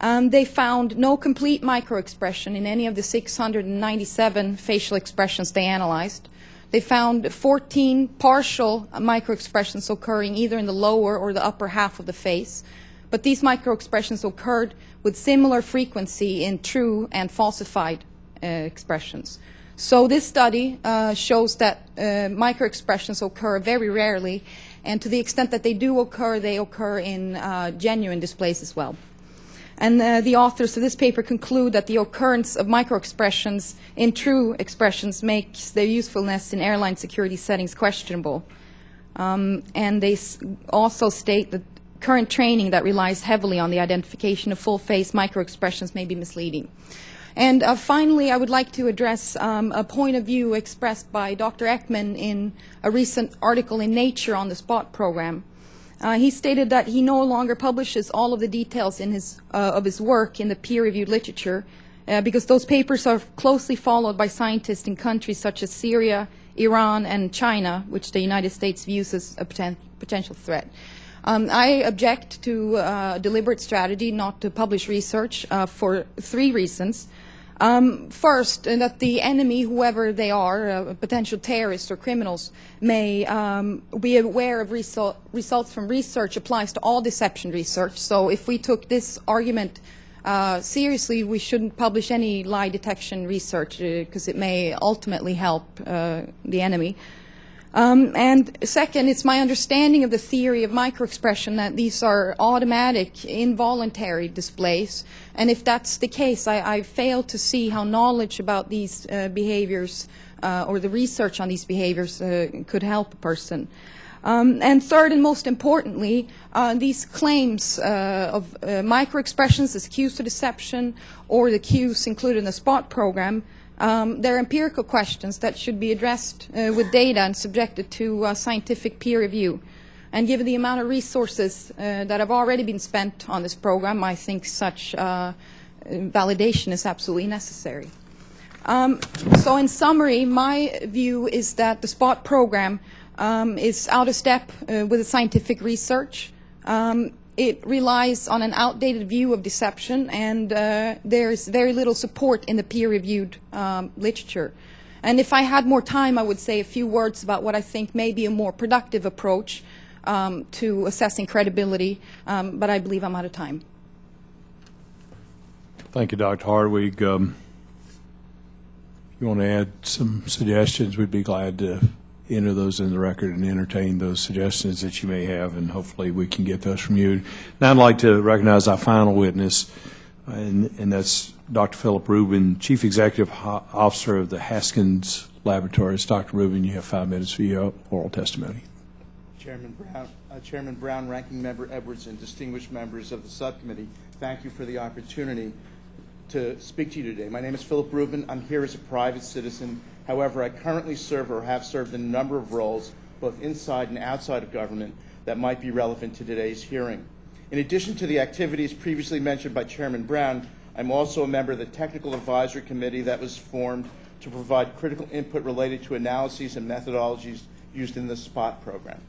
Speaker 7: They found no complete microexpression in any of the 697 facial expressions they analyzed. They found 14 partial microexpressions occurring either in the lower or the upper half of the face, but these microexpressions occurred with similar frequency in true and falsified expressions. So this study shows that microexpressions occur very rarely, and to the extent that they do occur, they occur in genuine displays as well. And the authors of this paper conclude that the occurrence of microexpressions in true expressions makes their usefulness in airline security settings questionable. And they also state that current training that relies heavily on the identification of full-face microexpressions may be misleading. And finally, I would like to address a point of view expressed by Dr. Ekman in a recent article in Nature on the SPOT program. He stated that he no longer publishes all of the details in of his work in the peer-reviewed literature because those papers are closely followed by scientists in countries such as Syria, Iran, and China, which the United States views as a potential threat. I object to a deliberate strategy not to publish research for 3 reasons. First, that the enemy, whoever they are, potential terrorists or criminals, may be aware of results from research applies to all deception research. So if we took this argument seriously, we shouldn't publish any lie detection research because it may ultimately help the enemy. And second, it's my understanding of the theory of microexpression that these are automatic, involuntary displays. And if that's the case, I fail to see how knowledge about these behaviors or the research on these behaviors could help a person. And third, and most importantly, these claims of microexpressions as cues to deception or the cues included in the SPOT program, they're empirical questions that should be addressed with data and subjected to scientific peer review. And given the amount of resources that have already been spent on this program, I think such validation is absolutely necessary. So in summary, my view is that the SPOT program is out of step with the scientific research. It relies on an outdated view of deception, and there's very little support in the peer-reviewed literature. And if I had more time, I would say a few words about what I think may be a more productive approach to assessing credibility, but I believe I'm out of time.
Speaker 1: Thank you, Dr. Hardwig. If you want to add some suggestions, we'd be glad to enter those in the record and entertain those suggestions that you may have, and hopefully we can get those from you. Now I'd like to recognize our final witness, and that's Dr. Phillip Reuben, Chief Executive Officer of the Haskins Laboratories. Dr. Rubin, you have 5 minutes for your oral testimony.
Speaker 8: Chairman Brown, Ranking Member Edwards, and distinguished members of the subcommittee, thank you for the opportunity to speak to you today. My name is Phillip Reuben. I'm here as a private citizen. However, I currently serve or have served in a number of roles, both inside and outside of government, that might be relevant to today's hearing. In addition to the activities previously mentioned by Chairman Brown, I'm also a member of the Technical Advisory Committee that was formed to provide critical input related to analyses and methodologies used in the SPOT program.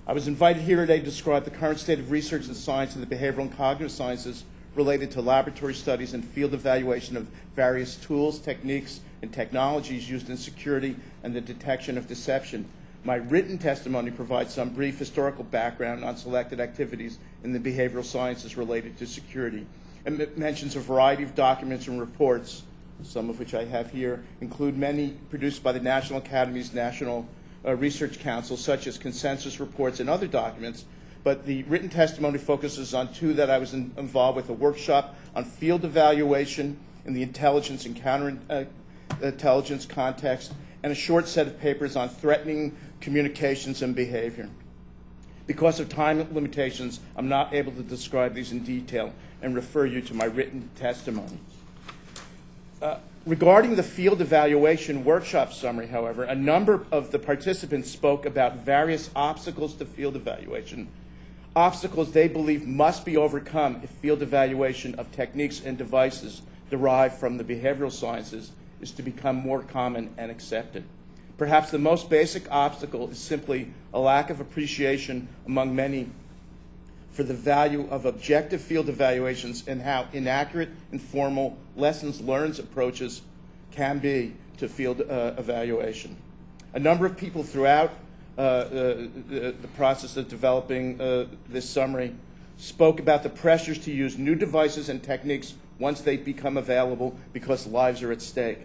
Speaker 8: I was invited here today to describe the current state of research in science and the behavioral and cognitive sciences related to laboratory studies and field evaluation of various tools, techniques, and technologies used in security and the detection of deception. My written testimony provides some brief historical background on selected activities in the behavioral sciences related to security, and it mentions a variety of documents and reports, some of which I have here, include many produced by the National Academy's National Research Council, such as consensus reports and other documents, but the written testimony focuses on 2 that I was involved with: a workshop on field evaluation in the intelligence and counterintelligence context, and a short set of papers on threatening communications and behavior. Because of time limitations, I'm not able to describe these in detail and refer you to my written testimony. Regarding the field evaluation workshop summary, however, a number of the participants spoke about various obstacles to field evaluation, obstacles they believe must be overcome if field evaluation of techniques and devices derived from the behavioral sciences is to become more common and accepted. Perhaps the most basic obstacle is simply a lack of appreciation among many for the value of objective field evaluations and how inaccurate, informal, lessons learned approaches can be to field evaluation. A number of people throughout the process of developing this summary spoke about the pressures to use new devices and techniques once they become available because lives are at stake.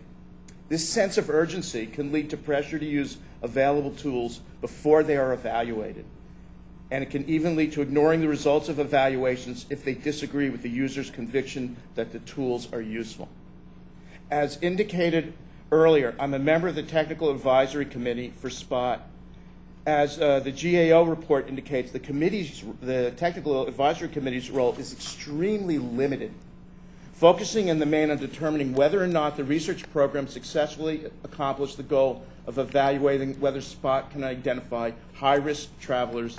Speaker 8: This sense of urgency can lead to pressure to use available tools before they are evaluated. And it can even lead to ignoring the results of evaluations if they disagree with the user's conviction that the tools are useful. As indicated earlier, I'm a member of the Technical Advisory Committee for SPOT. As the GAO report indicates, the Technical Advisory Committee's role is extremely limited, focusing in the main on determining whether or not the research program successfully accomplished the goal of evaluating whether SPOT can identify high-risk travelers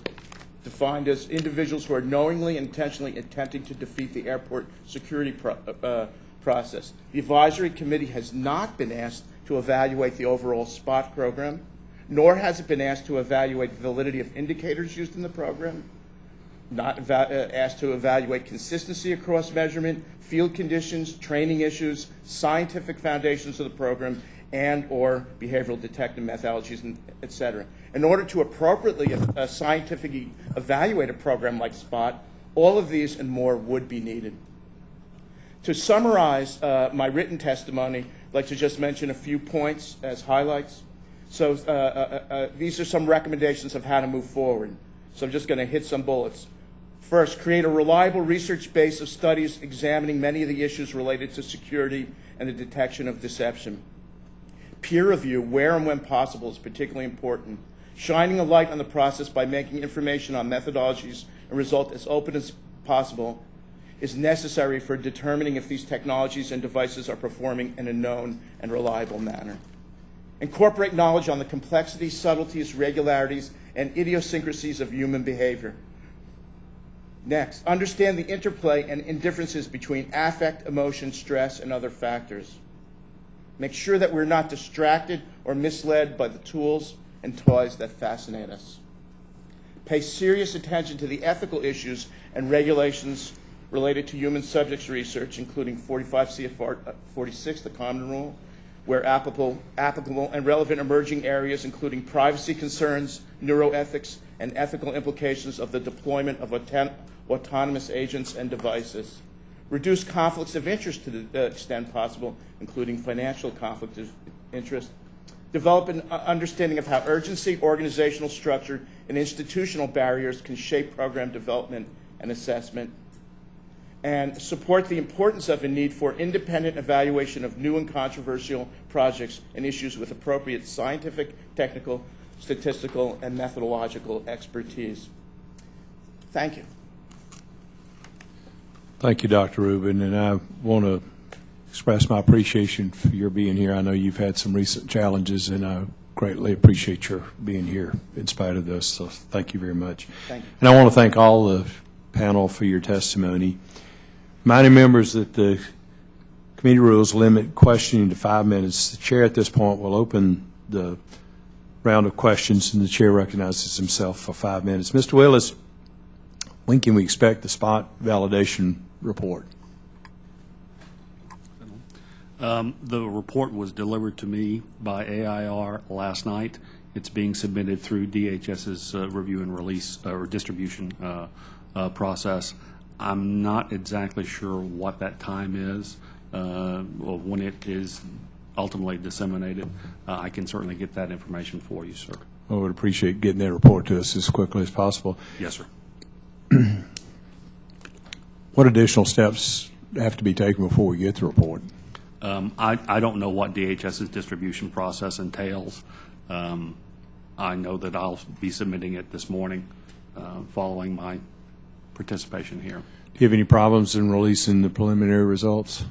Speaker 8: defined as individuals who are knowingly and intentionally attempting to defeat the airport security process. The advisory committee has not been asked to evaluate the overall SPOT program, nor has it been asked to evaluate the validity of indicators used in the program, not asked to evaluate consistency across measurement, field conditions, training issues, scientific foundations of the program, and or behavioral detective methodologies, et cetera. In order to appropriately scientifically evaluate a program like SPOT, all of these and more would be needed. To summarize my written testimony, I'd like to just mention a few points as highlights. So these are some recommendations of how to move forward. So I'm just going to hit some bullets. First, create a reliable research base of studies examining many of the issues related to security and the detection of deception. Peer review, where and when possible, is particularly important. Shining a light on the process by making information on methodologies and results as open as possible is necessary for determining if these technologies and devices are performing in a known and reliable manner. Incorporate knowledge on the complexities, subtleties, regularities, and idiosyncrasies of human behavior. Next, understand the interplay and indifferences between affect, emotion, stress, and other factors. Make sure that we're not distracted or misled by the tools and toys that fascinate us. Pay serious attention to the ethical issues and regulations related to human subjects research, including 45 CFR 46, the Common Rule, where applicable, and relevant emerging areas, including privacy concerns, neuroethics, and ethical implications of the deployment of autonomous agents and devices. Reduce conflicts of interest to the extent possible, including financial conflict of interest. Develop an understanding of how urgency, organizational structure, and institutional barriers can shape program development and assessment. And support the importance of a need for independent evaluation of new and controversial projects and issues with appropriate scientific, technical, statistical, and methodological expertise. Thank you.
Speaker 1: Thank you, Dr. Rubin, and I want to express my appreciation for your being here. I know you've had some recent challenges, and I greatly appreciate your being here in spite of this, so thank you very much.
Speaker 8: Thank you.
Speaker 1: And I want to thank all the panel for your testimony. Reminding members that the committee rules limit questioning to 5 minutes. The chair at this point will open the round of questions, and the chair recognizes himself for 5 minutes. Mr. Willis, when can we expect the spot validation report?
Speaker 4: The report was delivered to me by AIR last night. It's being submitted through DHS's review and release or distribution process. I'm not exactly sure what that time is or when it is ultimately disseminated. I can certainly get that information for you, sir.
Speaker 1: I would appreciate getting that report to us as quickly as possible.
Speaker 4: Yes, sir.
Speaker 1: What additional steps have to be taken before we get the report?
Speaker 4: I don't know what DHS's distribution process entails. I know that I'll be submitting it this morning following my participation here.
Speaker 1: Do you have any problems in releasing the preliminary results?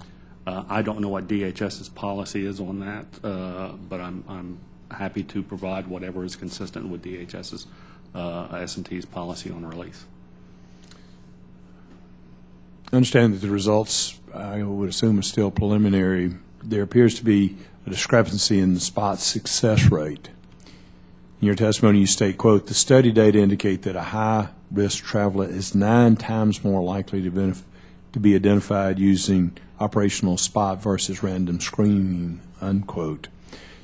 Speaker 4: I don't know what DHS's policy is on that, but I'm happy to provide whatever is consistent with DHS's S&T's policy on release.
Speaker 1: I understand that the results, I would assume, are still preliminary. There appears to be a discrepancy in the spot success rate. In your testimony, you state, quote, the study data indicate that a high-risk traveler is 9 times more likely to be identified using operational spot versus random screening, unquote.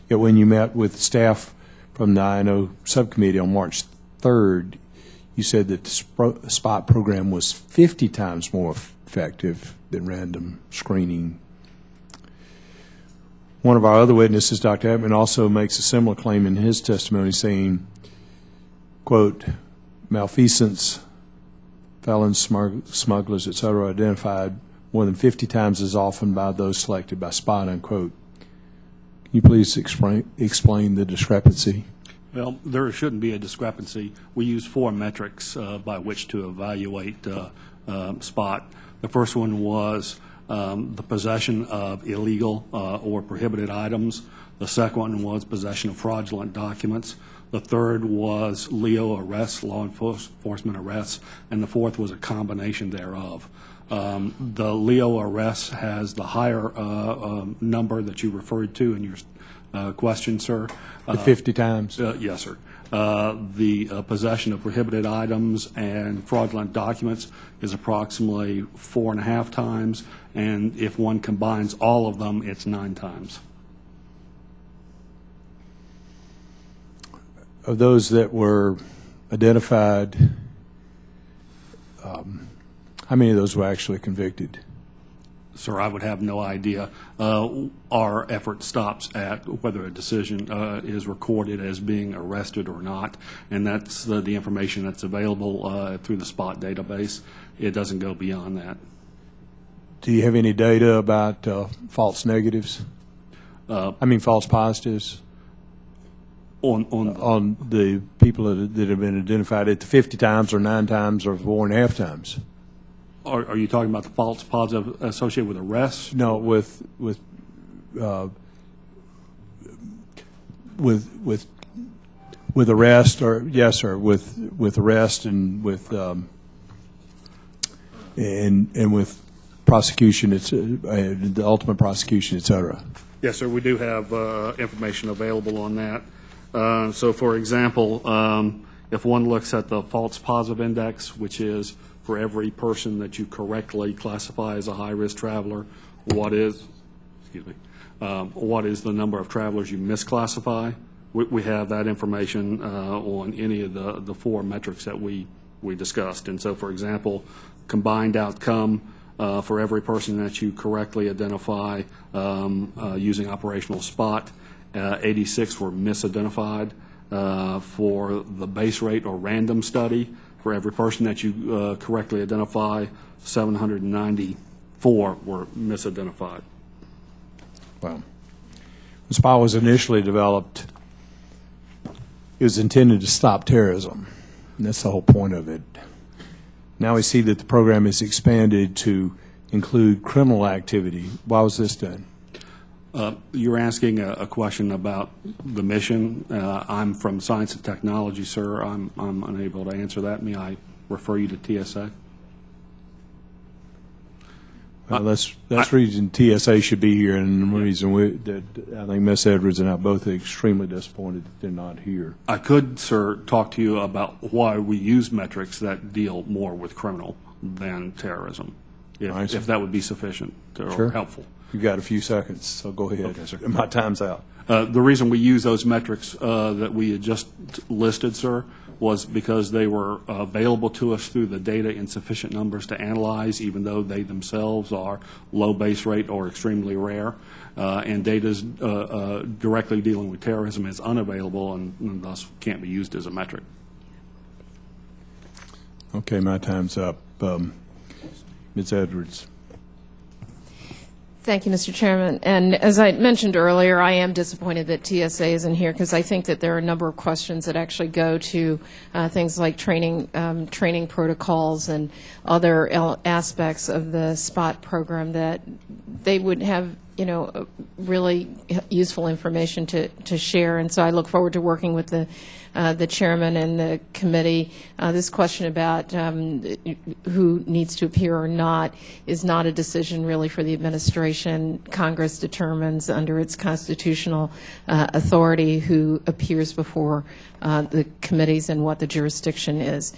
Speaker 1: Yet when you met with staff from the INO subcommittee on March 3rd, you said that the spot program was 50 times more effective than random screening. One of our other witnesses, Dr. Ekman, also makes a similar claim in his testimony, saying, quote, malfeasance, felons, smugglers, et cetera, identified more than 50 times as often by those selected by spot, unquote. Can you please explain the discrepancy?
Speaker 4: Well, there shouldn't be a discrepancy. We use 4 metrics by which to evaluate spot. The first one was the possession of illegal or prohibited items. The second one was possession of fraudulent documents. The third was LEO arrests, law enforcement arrests, and the fourth was a combination thereof. The LEO arrests has the higher number that you referred to in your question, sir.
Speaker 1: The 50 times?
Speaker 4: Yes, sir. The possession of prohibited items and fraudulent documents is approximately 4.5 times, and if one combines all of them, it's 9 times.
Speaker 1: Of those that were identified, how many of those were actually convicted?
Speaker 4: Sir, I would have no idea. Our effort stops at whether a decision is recorded as being arrested or not, and that's the information that's available through the SPOT database. It doesn't go beyond that.
Speaker 1: Do you have any data about false negatives? False positives on the people that have been identified at 50 times or 9 times or 4.5 times?
Speaker 4: Are you talking about the false positive associated with arrests?
Speaker 1: No, with arrest, or yes, sir, with arrest and with prosecution, it's the ultimate prosecution, et cetera.
Speaker 4: Yes, sir. We do have information available on that. So, for example, if one looks at the false positive index, which is for every person that you correctly classify as a high-risk traveler, what is the number of travelers you misclassify? We have that information on any of the 4 metrics that we discussed. And so, for example, combined outcome for every person that you correctly identify using operational SPOT, 86 were misidentified. For the base rate or random study, for every person that you correctly identify, 794 were misidentified.
Speaker 1: Wow. The SPOT was initially developed, it was intended to stop terrorism, and that's the whole point of it. Now we see that the program is expanded to include criminal activity. Why was this done?
Speaker 4: You're asking a question about the mission. I'm from Science and Technology, sir. I'm unable to answer that. May I refer you to TSA?
Speaker 1: Well, that's the reason TSA should be here, and the reason that I think Ms. Edwards and I both are extremely disappointed that they're not here.
Speaker 4: I could, sir, talk to you about why we use metrics that deal more with criminal than terrorism, if that would be sufficient or helpful.
Speaker 1: You've got a few seconds, so go ahead.
Speaker 4: Okay, sir.
Speaker 1: My time's out.
Speaker 4: The reason we use those metrics that we had just listed, sir, was because they were available to us through the data in sufficient numbers to analyze, even though they themselves are low base rate or extremely rare. And data directly dealing with terrorism is unavailable and thus can't be used as a metric.
Speaker 1: Okay, my time's up. Ms. Edwards.
Speaker 2: Thank you, Mr. Chairman. And as I mentioned earlier, I am disappointed that TSA isn't here because I think that there are a number of questions that actually go to things like training protocols and other aspects of the SPOT program that they would have, really useful information to share. And so I look forward to working with the chairman and the committee. This question about who needs to appear or not is not a decision really for the administration. Congress determines under its constitutional authority who appears before the committees and what the jurisdiction is.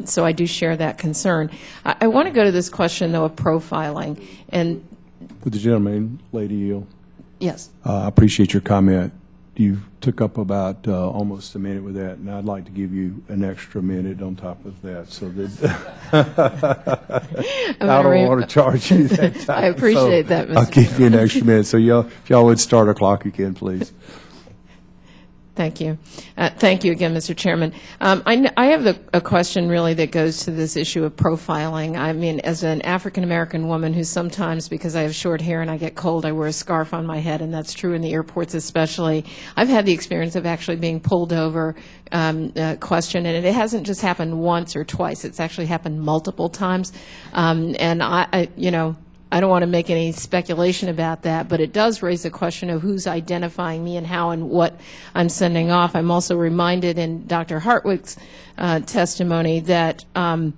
Speaker 2: So I do share that concern. I want to go to this question, though, of profiling. And
Speaker 1: Would the gentleman, Lady yield?
Speaker 2: yes.
Speaker 1: I appreciate your comment. You took up about almost a minute with that, and I'd like to give you an extra minute on top of that, so that I don't want to charge you that time.
Speaker 2: I appreciate that, Mr.
Speaker 1: I'll give you an extra minute. So if y'all would start a clock again, please.
Speaker 2: Thank you. Thank you again, Mr. Chairman. I have a question really that goes to this issue of profiling. I mean, as an African-American woman who sometimes, because I have short hair and I get cold, I wear a scarf on my head, and that's true in the airports especially. I've had the experience of actually being pulled over, questioned, and it hasn't just happened once or twice. It's actually happened multiple times. And I don't want to make any speculation about that, but it does raise the question of who's identifying me and how and what I'm sending off. I'm also reminded in Dr. Hartwig's testimony that I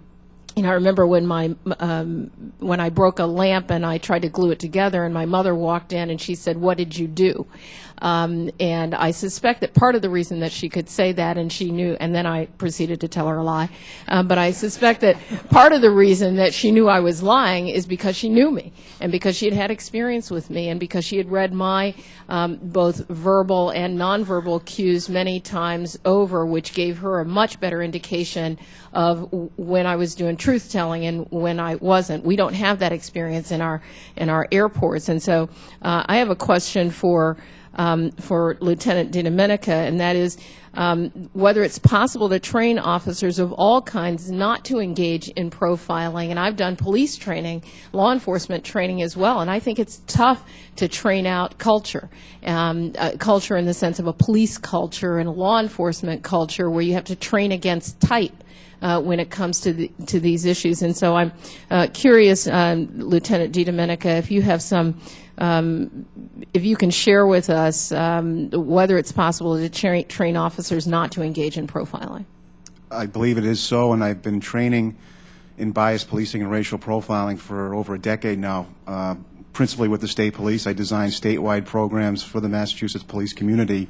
Speaker 2: remember when I broke a lamp and I tried to glue it together, and my mother walked in and she said, "What did you do?" And I suspect that part of the reason that she could say that, and she knew, and then I proceeded to tell her a lie, but I suspect that part of the reason that she knew I was lying is because she knew me, and because she had had experience with me, and because she had read my both verbal and nonverbal cues many times over, which gave her a much better indication of when I was doing truth-telling and when I wasn't. We don't have that experience in our airports, and so I have a question for Lieutenant DiDomenica, and that is whether it's possible to train officers of all kinds not to engage in profiling. And I've done police training, law enforcement training as well, and I think it's tough to train out culture, culture in the sense of a police culture and a law enforcement culture where you have to train against type. When it comes to these issues. And so I'm curious, Lieutenant DiDomenica, if you have some, if you can share with us whether it's possible to train officers not to engage in profiling.
Speaker 5: I believe it is so, and I've been training in bias policing and racial profiling for over a decade now, principally with the state police. I design statewide programs for the Massachusetts police community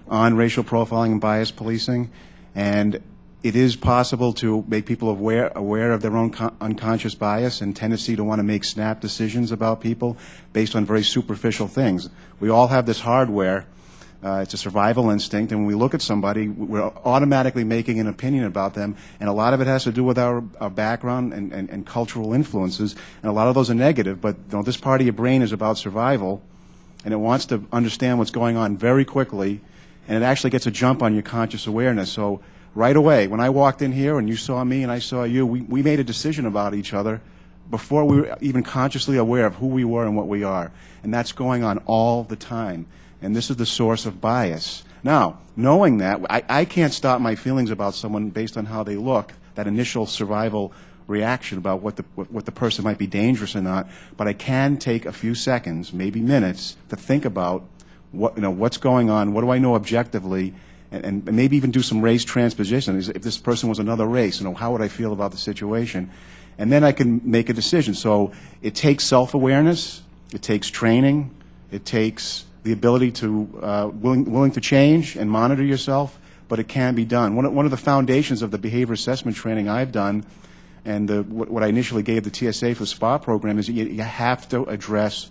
Speaker 5: on racial profiling and bias policing, and it is possible to make people aware of their own unconscious bias and tendency to want to make snap decisions about people based on very superficial things. We all have this hardware. It's a survival instinct, and when we look at somebody, we're automatically making an opinion about them, and a lot of it has to do with our background and cultural influences, and a lot of those are negative, but you know, this part of your brain is about survival, and it wants to understand what's going on very quickly, and it actually gets a jump on your conscious awareness. So right away, when I walked in here and you saw me and I saw you, we made a decision about each other before we were even consciously aware of who we were and what we are. And that's going on all the time. And this is the source of bias. Now, knowing that, I can't stop my feelings about someone based on how they look, that initial survival reaction about what the person might be dangerous or not, but I can take a few seconds, maybe minutes, to think about what's going on, what do I know objectively, and maybe even do some race transposition. If this person was another race, how would I feel about the situation? And then I can make a decision. So it takes self-awareness, it takes training, it takes the ability to willing to change and monitor yourself, but it can be done. One of the foundations of the behavior assessment training I've done, and what I initially gave the TSA for the SPA program, is you have to address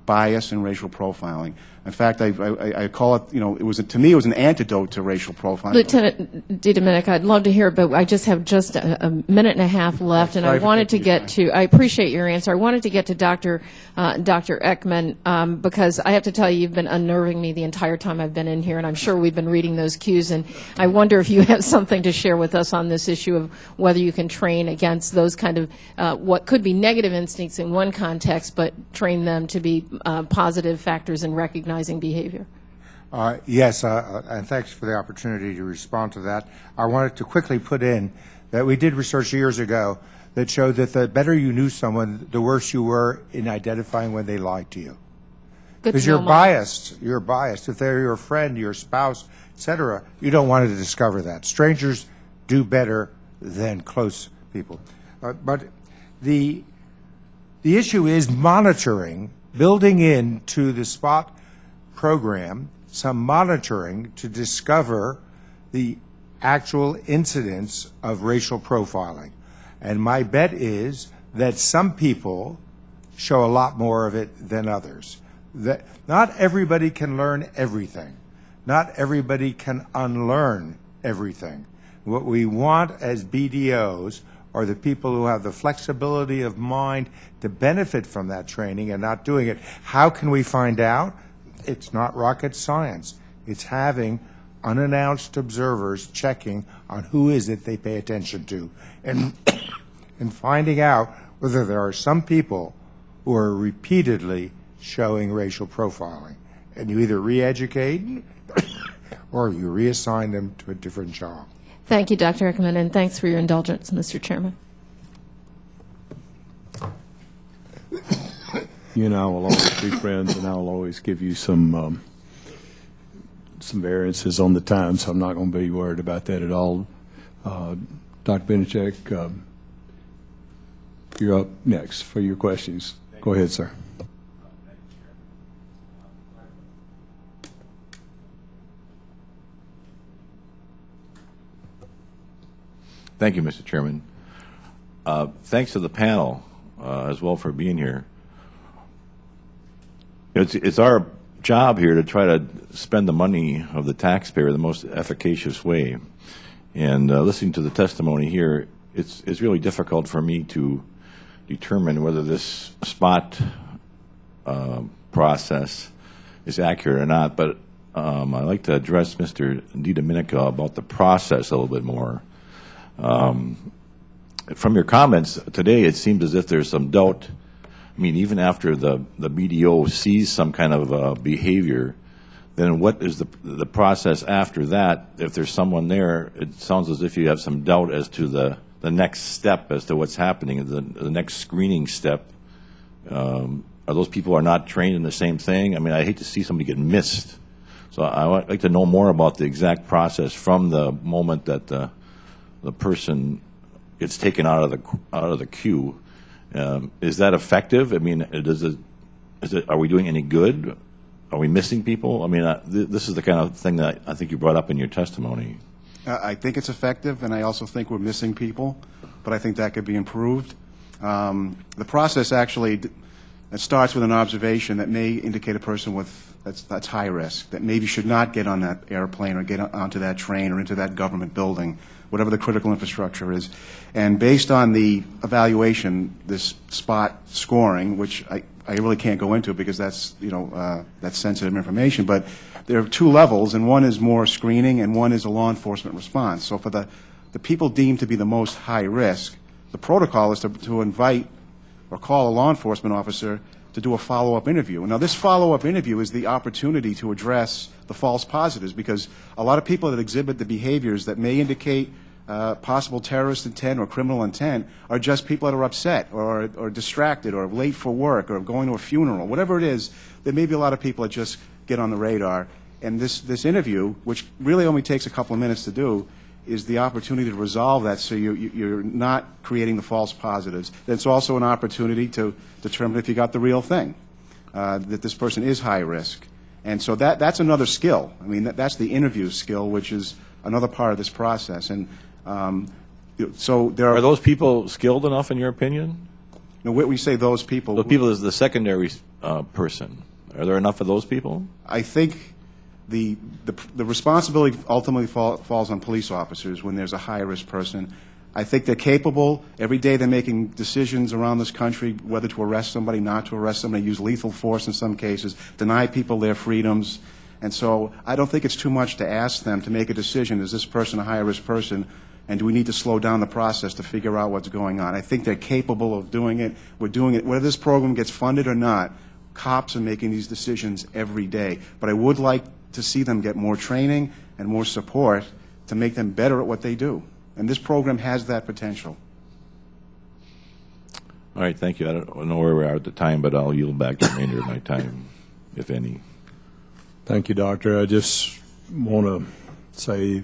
Speaker 5: bias and racial profiling. In fact, I call it, to me, it was an antidote to racial profiling.
Speaker 2: Lieutenant DiDomenica, I'd love to hear it, but I just have just a minute and a half left, and I wanted to get to, I appreciate your answer. I wanted to get to Dr. Ekman, because I have to tell you, you've been unnerving me the entire time I've been in here, and I'm sure we've been reading those cues, and I wonder if you have something to share with us on this issue of whether you can train against those kind of, what could be negative instincts in one context, but train them to be positive factors in recognizing behavior.
Speaker 6: Yes, and thanks for the opportunity to respond to that. I wanted to quickly put in that we did research years ago that showed that the better you knew someone, the worse you were in identifying when they lied to you. Because you're biased. You're biased. If they're your friend, your spouse, etc., you don't want to discover that. Strangers do better than close people. But the issue is monitoring, building into the SPOT program some monitoring to discover the actual incidents of racial profiling. And my bet is that some people show a lot more of it than others. That not everybody can learn everything. Not everybody can unlearn everything. What we want as BDOs are the people who have the flexibility of mind to benefit from that training and not doing it. How can we find out? It's not rocket science. It's having unannounced observers checking on who is it they pay attention to and finding out whether there are some people who are repeatedly showing racial profiling. And you either re-educate or you reassign them to a different job.
Speaker 2: Thank you, Dr. Ekman, and thanks for your indulgence, Mr. Chairman.
Speaker 1: You and I will always be friends, and I'll always give you some variances on the time, so I'm not going to be worried about that at all. Dr. Benechek, you're up next for your questions. Go ahead, sir.
Speaker 9: Thank you, Mr. Chairman. Thanks to the panel as well for being here. It's our job here to try to spend the money of the taxpayer the most efficacious way. And listening to the testimony here, it's really difficult for me to determine whether this spot process is accurate or not. But I'd like to address Mr. DiDomenica about the process a little bit more. From your comments today, it seems as if there's some doubt. I mean, even after the BDO sees some kind of behavior, then what is the process after that? If there's someone there, it sounds as if you have some doubt as to the next step as to what's happening, the next screening step. Are those people are not trained in the same thing? I mean, I hate to see somebody get missed. So I would like to know more about the exact process from the moment that the person gets taken out of the queue. Is that effective? I mean, are we doing any good? Are we missing people? I mean, this is the kind of thing that I think you brought up in your testimony.
Speaker 5: I think it's effective, and I also think we're missing people, but I think that could be improved. The process actually it starts with an observation that may indicate a person that's high risk, that maybe should not get on that airplane or get onto that train or into that government building, whatever the critical infrastructure is. And based on the evaluation, this spot scoring, which I really can't go into because that's, that's sensitive information, but there are two levels, and one is more screening and one is a law enforcement response. So for the people deemed to be the most high risk, the protocol is to invite or call a law enforcement officer to do a follow-up interview. Now, this follow-up interview is the opportunity to address the false positives, because a lot of people that exhibit the behaviors that may indicate possible terrorist intent or criminal intent are just people that are upset or distracted or late for work or going to a funeral. Whatever it is, there may be a lot of people that just get on the radar. And this interview, which really only takes a couple of minutes to do, is the opportunity to resolve that so you're not creating the false positives. It's also an opportunity to determine if you got the real thing, that this person is high risk. And so that's another skill. I mean, that's the interview skill, which is another part of this process. And so there
Speaker 9: Are those people skilled enough, in your opinion?
Speaker 5: No, when we say those people...
Speaker 9: The people is the secondary person. Are there enough of those people?
Speaker 5: I think the responsibility ultimately falls on police officers when there's a high-risk person. I think they're capable. Every day they're making decisions around this country whether to arrest somebody, not to arrest somebody, use lethal force in some cases, deny people their freedoms. And so I don't think it's too much to ask them to make a decision, is this person a high-risk person, and do we need to slow down the process to figure out what's going on? I think they're capable of doing it. We're doing it. Whether this program gets funded or not, cops are making these decisions every day. But I would like to see them get more training and more support to make them better at what they do. And this program has that potential.
Speaker 9: All right, thank you. I don't know where we are at the time, but I'll yield back the remainder of my time, if any.
Speaker 1: Thank you, Doctor. I just want to say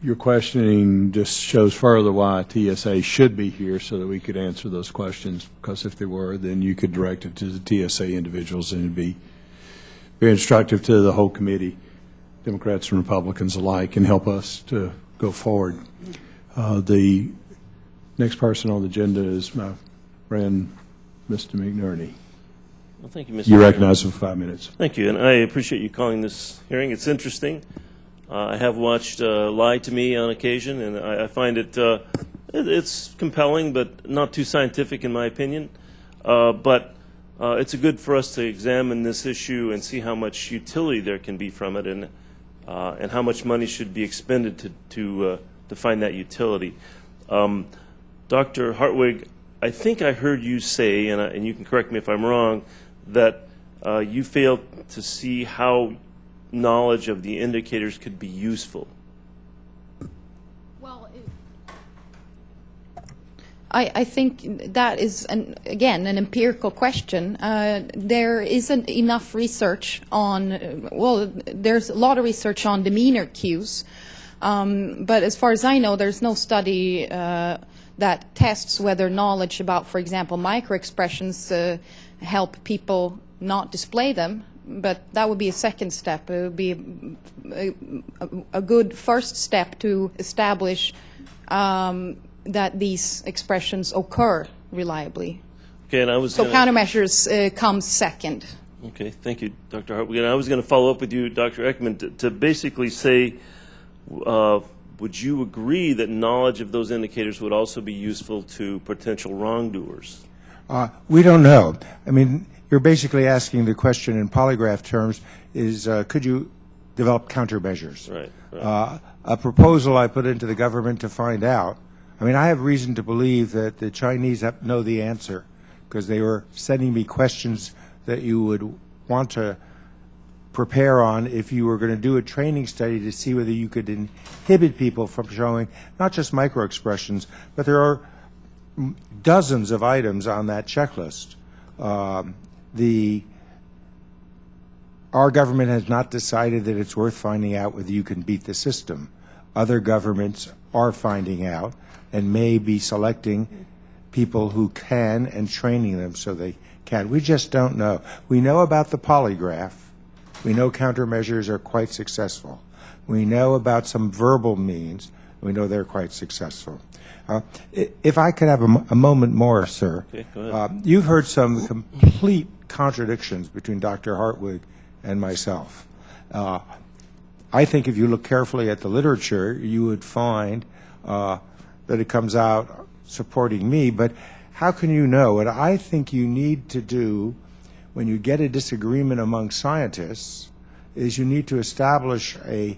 Speaker 1: your questioning just shows further why TSA should be here so that we could answer those questions, because if they were, then you could direct it to the TSA individuals and it would be very instructive to the whole committee, Democrats and Republicans alike, and help us to go forward. The next person on the agenda is my friend, Mr. McNerney.
Speaker 10: Well, thank you, Mr.
Speaker 1: You recognize him for 5 minutes.
Speaker 10: Thank you, and I appreciate you calling this hearing. It's interesting. I have watched Lie to Me on occasion, and I find it's compelling, but not too scientific in my opinion. But it's good for us to examine this issue and see how much utility there can be from it, and how much money should be expended to find that utility. Dr. Hartwig, I think I heard you say, and you can correct me if I'm wrong, that you failed to see how knowledge of the indicators could be useful.
Speaker 7: Well, I think that is, again, an empirical question. There isn't enough research on, well, there's a lot of research on demeanor cues, but as far as I know, there's no study that tests whether knowledge about, for example, microexpressions help people not display them. But that would be a second step. It would be a good first step to establish that these expressions occur reliably.
Speaker 10: Okay, and I was
Speaker 7: So
Speaker 10: gonna-
Speaker 7: countermeasures come second.
Speaker 10: Okay, thank you, Dr. Hartwig. And I was going to follow up with you, Dr. Ekman, to basically say, would you agree that knowledge of those indicators would also be useful to potential wrongdoers?
Speaker 6: We don't know. I mean, you're basically asking the question in polygraph terms is, could you develop countermeasures?
Speaker 10: Right.
Speaker 6: A proposal I put into the government to find out. I mean, I have reason to believe that the Chinese know the answer because they were sending me questions that you would want to prepare on if you were going to do a training study to see whether you could inhibit people from showing not just microexpressions, but there are dozens of items on that checklist. Our government has not decided that it's worth finding out whether you can beat the system. Other governments are finding out and may be selecting people who can and training them so they can. We just don't know. We know about the polygraph. We know countermeasures are quite successful. We know about some verbal means. We know they're quite successful. If I could have a moment more, sir.
Speaker 10: Okay, go ahead.
Speaker 6: You've heard some complete contradictions between Dr. Hartwig and myself. I think if you look carefully at the literature, you would find that it comes out supporting me, but how can you know? What I think you need to do when you get a disagreement among scientists is you need to establish a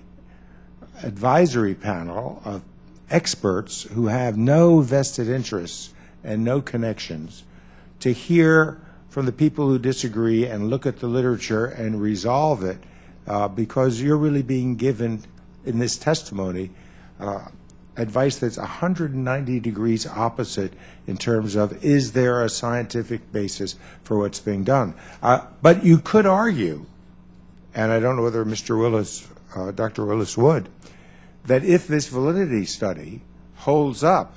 Speaker 6: advisory panel of experts who have no vested interests and no connections to hear from the people who disagree and look at the literature and resolve it, because you're really being given in this testimony advice that's 190 degrees opposite in terms of is there a scientific basis for what's being done. But you could argue, and I don't know whether Mr. Willis, Dr. Willis would, that if this validity study holds up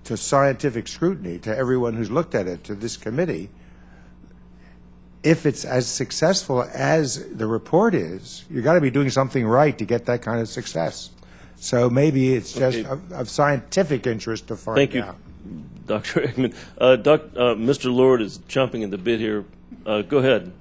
Speaker 6: to scientific scrutiny, to everyone who's looked at it, to this committee, if it's as successful as the report is, you've got to be doing something right to get that kind of success. So maybe it's just of scientific interest to find
Speaker 10: Thank you,
Speaker 6: out.
Speaker 10: Dr. Ekman. Mr. Lord is chomping at the bit here. Go ahead.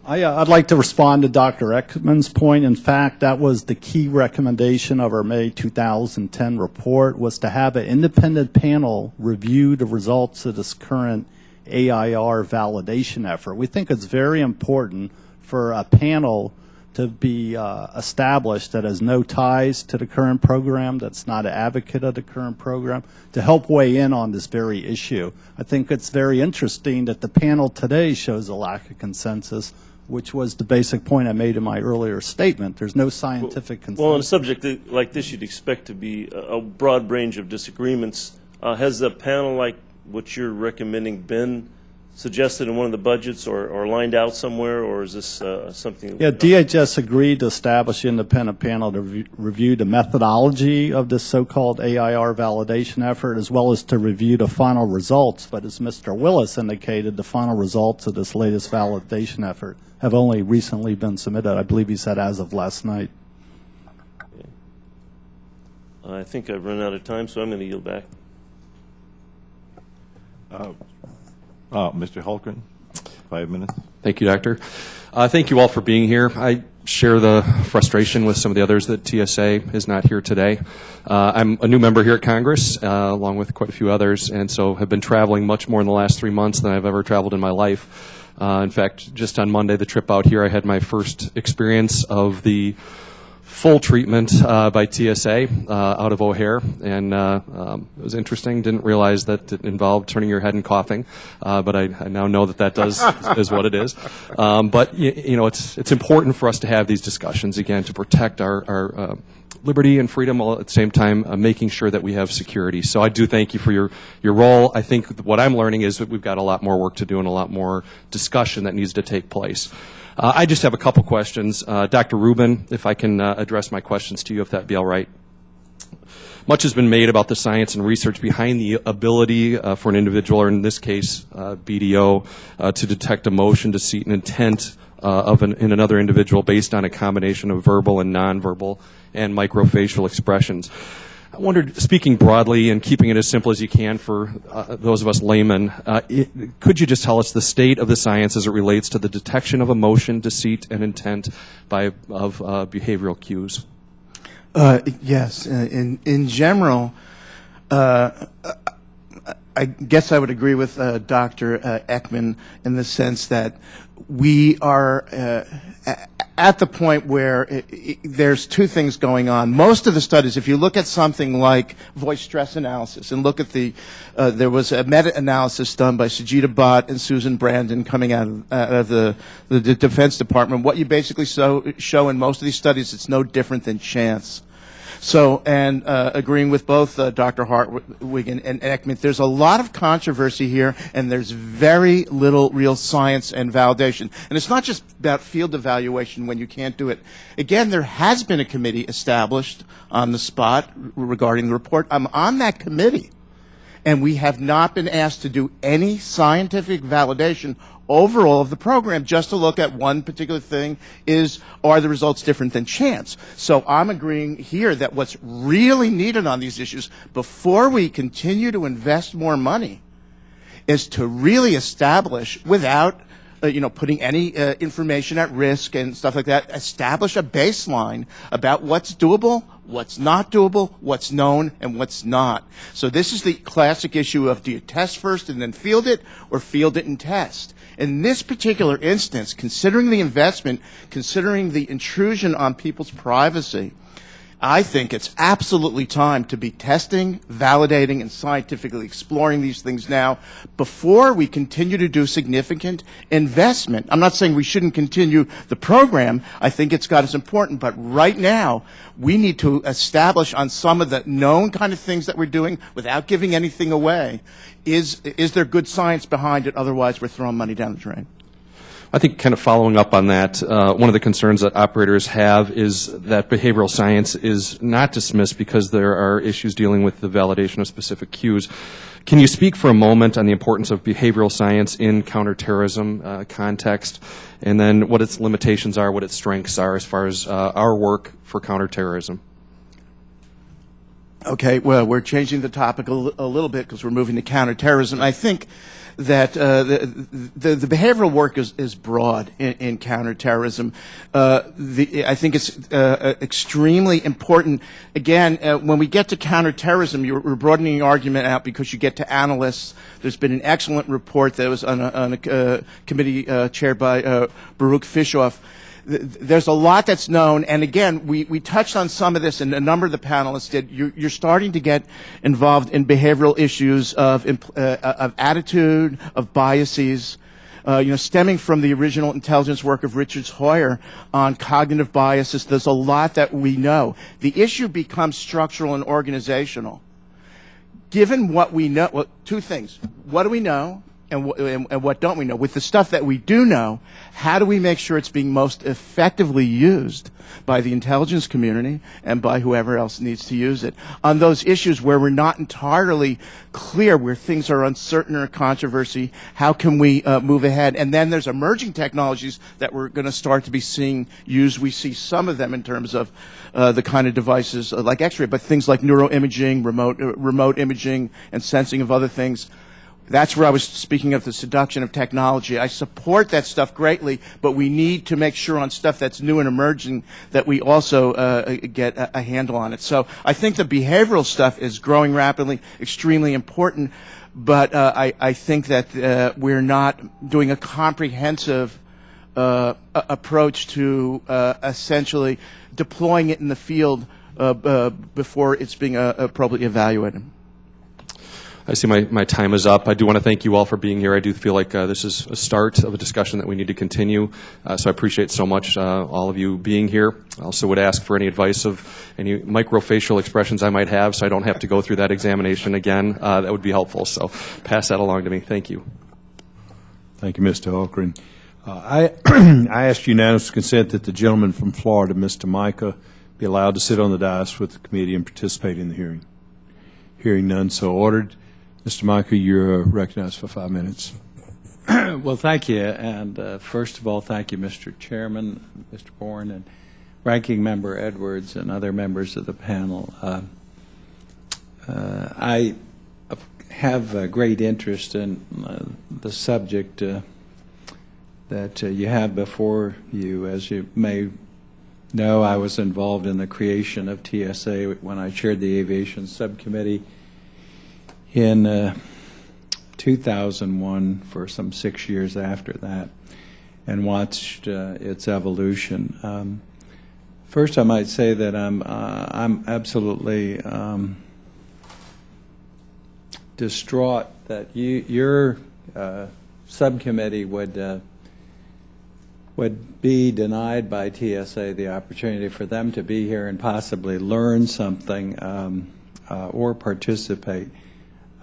Speaker 3: I'd like to respond to Dr. Ekman's point. In fact, that was the key recommendation of our May 2010 report, was to have an independent panel review the results of this current AIR validation effort. We think it's very important for a panel to be established that has no ties to the current program, that's not an advocate of the current program, to help weigh in on this very issue. I think it's very interesting that the panel today shows a lack of consensus, which was the basic point I made in my earlier statement. There's no scientific consensus.
Speaker 10: Well, on a subject like this, you'd expect to be a broad range of disagreements. Has a panel like what you're recommending been suggested in one of the budgets or lined out somewhere, or is this something?
Speaker 3: Yeah, DHS agreed to establish an independent panel to review the methodology of this so-called AIR validation effort, as well as to review the final results. But as Mr. Willis indicated, the final results of this latest validation effort have only recently been submitted. I believe he said as of last night.
Speaker 10: Okay. I think I've run out of time, so I'm going to yield back.
Speaker 9: Mr. Holgren, 5 minutes.
Speaker 11: Thank you, Doctor. Thank you all for being here. I share the frustration with some of the others that TSA is not here today. I'm a new member here at Congress, along with quite a few others, and so have been traveling much more in the last 3 months than I've ever traveled in my life. In fact, just on Monday, the trip out here, I had my first experience of the full treatment by TSA out of O'Hare, and it was interesting. Didn't realize that it involved turning your head and coughing, but I now know that is what it is. But you know, it's important for us to have these discussions again to protect our liberty and freedom, while at the same time making sure that we have security. So I do thank you for your role. I think what I'm learning is that we've got a lot more work to do and a lot more discussion that needs to take place. I just have a couple questions. Dr. Rubin, if I can address my questions to you, if that'd be all right. Much has been made about the science and research behind the ability for an individual, or in this case, BDO, to detect emotion, deceit, and intent in another individual based on a combination of verbal and nonverbal and microfacial expressions. I wondered, speaking broadly and keeping it as simple as you can for those of us laymen, could you just tell us the state of the science as it relates to the detection of emotion, deceit, and intent of behavioral cues?
Speaker 8: Yes. In general, I guess I would agree with Dr. Ekman in the sense that we are at the point where there's two things going on. Most of the studies, if you look at something like voice stress analysis and look at there was a meta-analysis done by Sajida Bhatt and Susan Brandon coming out of the Defense Department, what you basically show in most of these studies, it's no different than chance. So, and agreeing with both Dr. Hartwig and Ekman, there's a lot of controversy here, and there's very little real science and validation. And it's not just about field evaluation when you can't do it. Again, there has been a committee established on the spot regarding the report. I'm on that committee, and we have not been asked to do any scientific validation overall of the program, just to look at one particular thing are the results different than chance? So I'm agreeing here that what's really needed on these issues before we continue to invest more money is to really establish, without putting any information at risk and stuff like that, establish a baseline about what's doable, what's not doable, what's known, and what's not. So this is the classic issue of, do you test first and then field it, or field it and test? In this particular instance, considering the investment, considering the intrusion on people's privacy, I think it's absolutely time to be testing, validating, and scientifically exploring these things now before we continue to do significant investment. I'm not saying we shouldn't continue the program. I think it's got as important, but right now we need to establish on some of the known kind of things that we're doing without giving anything away. Is there good science behind it? Otherwise, we're throwing money down the drain.
Speaker 11: I think kind of following up on that, one of the concerns that operators have is that behavioral science is not dismissed because there are issues dealing with the validation of specific cues. Can you speak for a moment on the importance of behavioral science in counterterrorism context, and then what its limitations are, what its strengths are as far as our work for counterterrorism?
Speaker 8: Okay, well, we're changing the topic a little bit because we're moving to counterterrorism. I think that the behavioral work is broad in counterterrorism. I think it's extremely important. Again, when we get to counterterrorism, we're broadening the argument out because you get to analysts. There's been an excellent report that was on a committee chaired by Baruch Fishoff. There's a lot that's known, and again, we touched on some of this, and a number of the panelists did. You're starting to get involved in behavioral issues of attitude, of biases, stemming from the original intelligence work of Richard Hoyer on cognitive biases. There's a lot that we know. The issue becomes structural and organizational. Given what we know, well, two things. What do we know? And what don't we know? With the stuff that we do know, how do we make sure it's being most effectively used by the intelligence community and by whoever else needs to use it? On those issues where we're not entirely clear, where things are uncertain or controversy, how can we move ahead? And then there's emerging technologies that we're going to start to be seeing used. We see some of them in terms of the kind of devices like X-ray, but things like neuroimaging, remote imaging, and sensing of other things. That's where I was speaking of the seduction of technology. I support that stuff greatly, but we need to make sure on stuff that's new and emerging that we also get a handle on it. So I think the behavioral stuff is growing rapidly, extremely important, but I think that we're not doing a comprehensive approach to essentially deploying it in the field before it's being appropriately evaluated.
Speaker 11: I see my time is up. I do want to thank you all for being here. I do feel like this is a start of a discussion that we need to continue. So I appreciate so much all of you being here. I also would ask for any advice of any microfacial expressions I might have so I don't have to go through that examination again. That would be helpful. So pass that along to me. Thank you.
Speaker 1: Thank you, Mr. Holgren. I ask unanimous consent that the gentleman from Florida, Mr. Micah, be allowed to sit on the dais with the committee and participate in the hearing. Hearing none, so ordered. Mr. Micah, you're recognized for 5 minutes.
Speaker 12: Well, thank you. And first of all, thank you, Mr. Chairman, Mr. Bourne, and Ranking Member Edwards and other members of the panel. I have a great interest in the subject that you have before you. As you may know, I was involved in the creation of TSA when I chaired the aviation subcommittee in 2001 for some 6 years after that, and watched its evolution. First, I might say that I'm absolutely distraught that your subcommittee would be denied by TSA the opportunity for them to be here and possibly learn something or participate.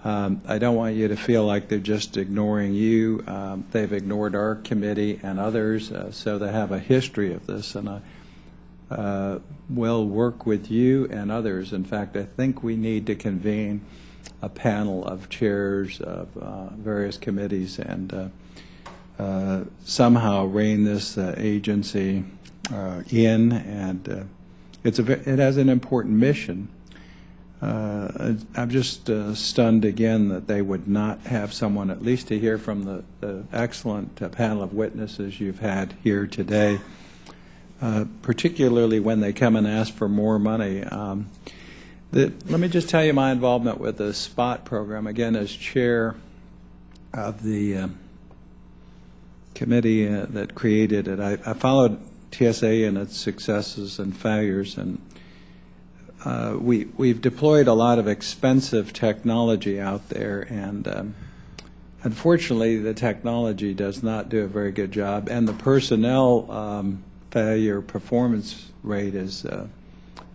Speaker 12: I don't want you to feel like they're just ignoring you. They've ignored our committee and others, so they have a history of this, and I will work with you and others. In fact, I think we need to convene a panel of chairs of various committees and somehow rein this agency in, and it has an important mission. I'm just stunned again that they would not have someone, at least to hear from the excellent panel of witnesses you've had here today, particularly when they come and ask for more money. Let me just tell you my involvement with the SPOT program, again, as chair of the committee that created it. I followed TSA and its successes and failures, and we've deployed a lot of expensive technology out there, and unfortunately the technology does not do a very good job, and the personnel failure performance rate is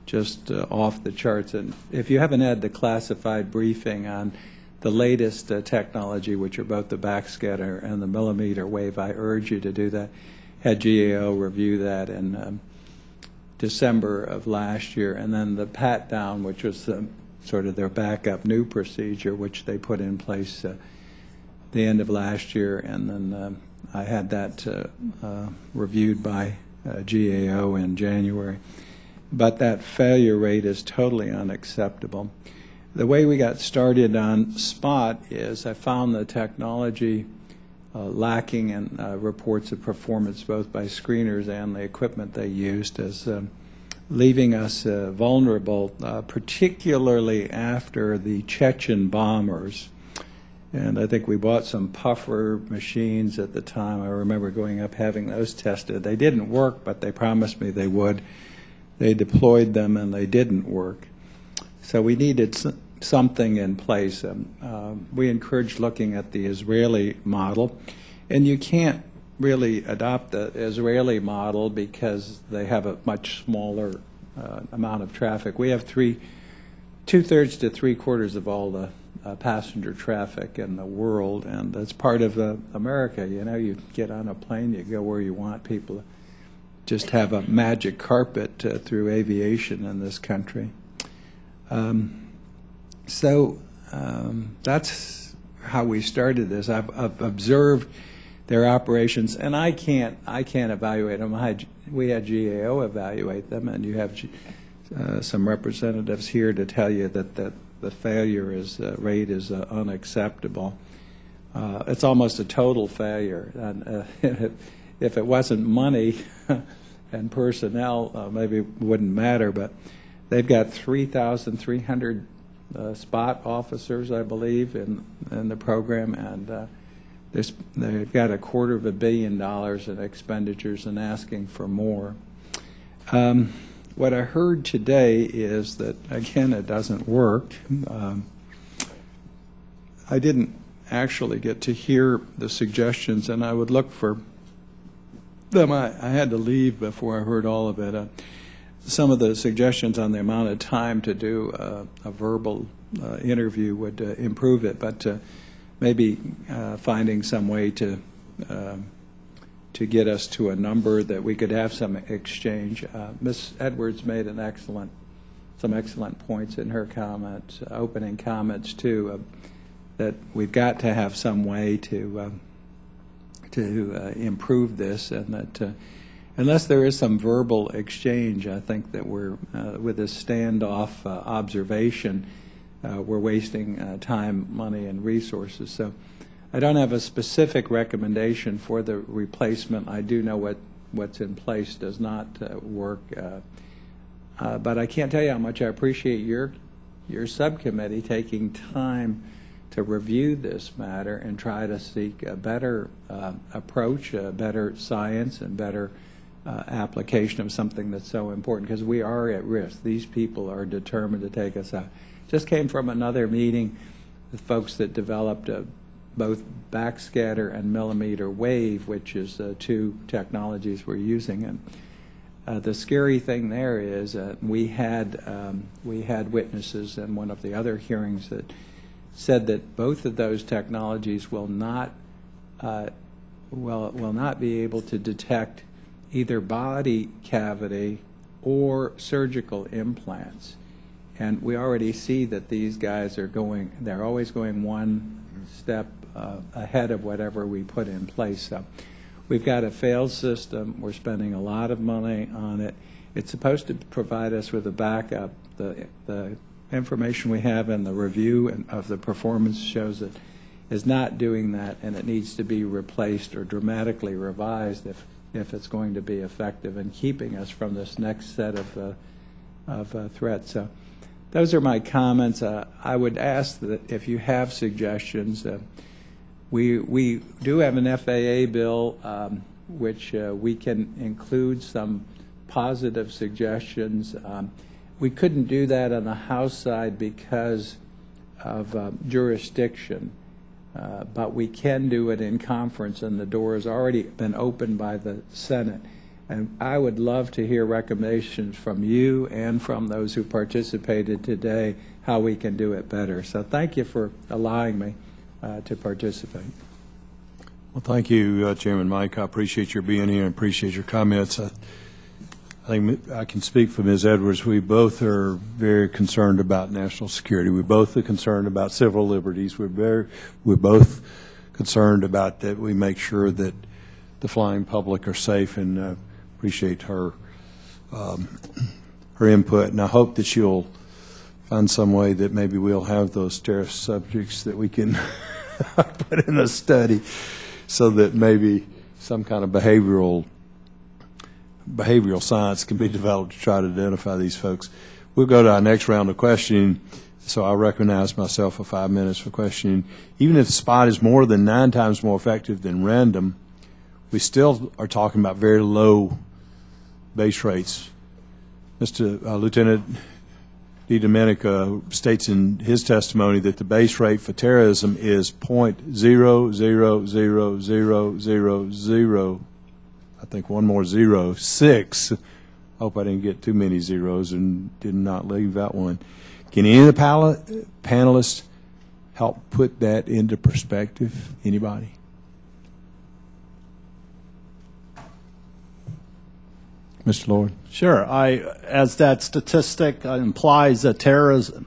Speaker 12: just off the charts. And if you haven't had the classified briefing on the latest technology, which are both the backscatter and the millimeter wave, I urge you to do that. Had GAO review that in December of last year, and then the pat down, which was sort of their backup new procedure, which they put in place the end of last year, and then I had that reviewed by GAO in January. But that failure rate is totally unacceptable. The way we got started on SPOT is I found the technology lacking in reports of performance, both by screeners and the equipment they used, as leaving us vulnerable, particularly after the Chechen bombers. And I think we bought some puffer machines at the time. I remember going up having those tested. They didn't work, but they promised me they would. They deployed them, and they didn't work. So we needed something in place. We encouraged looking at the Israeli model, and you can't really adopt the Israeli model because they have a much smaller amount of traffic. We have 2/3 to 3/4 of all the passenger traffic in the world, and that's part of America. You know, you get on a plane, you go where you want. People just have a magic carpet through aviation in this country. So that's how we started this. I've observed their operations, and I can't evaluate them. We had GAO evaluate them, and you have some representatives here to tell you that the failure rate is unacceptable. It's almost a total failure. And if it wasn't money and personnel, maybe it wouldn't matter. But they've got 3,300 SPOT officers, I believe, in the program, and they've got $250 million in expenditures and asking for more. What I heard today is that, again, it doesn't work. I didn't actually get to hear the suggestions, and I would look for them. I had to leave before I heard all of it. Some of the suggestions on the amount of time to do a verbal interview would improve it, but maybe finding some way to get us to a number that we could have some exchange. Ms. Edwards made some excellent points in her comments, opening comments too, that we've got to have some way to improve this, and that unless there is some verbal exchange, I think that we're with this standoff observation, we're wasting time, money, and resources. So I don't have a specific recommendation for the replacement. I do know what's in place does not work. But I can't tell you how much I appreciate your subcommittee taking time to review this matter and try to seek a better approach, a better science, and better application of something that's so important, because we are at risk. These people are determined to take us out. Just came from another meeting with folks that developed both backscatter and millimeter wave, which is two technologies we're using. And the scary thing there is we had witnesses in one of the other hearings that said that both of those technologies will not be able to detect either body cavity or surgical implants. And we already see that these guys are they're always going one step ahead of whatever we put in place. So we've got a failed system. We're spending a lot of money on it. It's supposed to provide us with a backup. The information we have in the review of the performance shows it is not doing that, and it needs to be replaced or dramatically revised if it's going to be effective in keeping us from this next set of threats. So those are my comments. I would ask that if you have suggestions, we do have an FAA bill which we can include some positive suggestions. We couldn't do that on the House side because of jurisdiction, but we can do it in conference, and the door has already been opened by the Senate. And I would love to hear recommendations from you and from those who participated today how we can do it better. So thank you for allowing me to participate.
Speaker 1: Well, thank you, Chairman Mike. I appreciate your being here and appreciate your comments. I think I can speak for Ms. Edwards. We both are very concerned about national security. We both are concerned about civil liberties. We're both concerned about that we make sure that the flying public are safe, and appreciate her input. And I hope that she'll find some way that maybe we'll have those terrorist subjects that we can put in a study, so that maybe some kind of behavioral science can be developed to try to identify these folks. We'll go to our next round of questioning, so I recognize myself for 5 minutes for questioning. Even if the spot is more than 9 times more effective than random, we still are talking about very low base rates. Mr. Lieutenant DiDomenica states in his testimony that the base rate for terrorism is .0000000, I think one more 6. I hope I didn't get too many zeros and did not leave out one. Can any of the panelists help put that into perspective? Anybody? Mr. Lord.
Speaker 3: Sure. As that statistic implies, that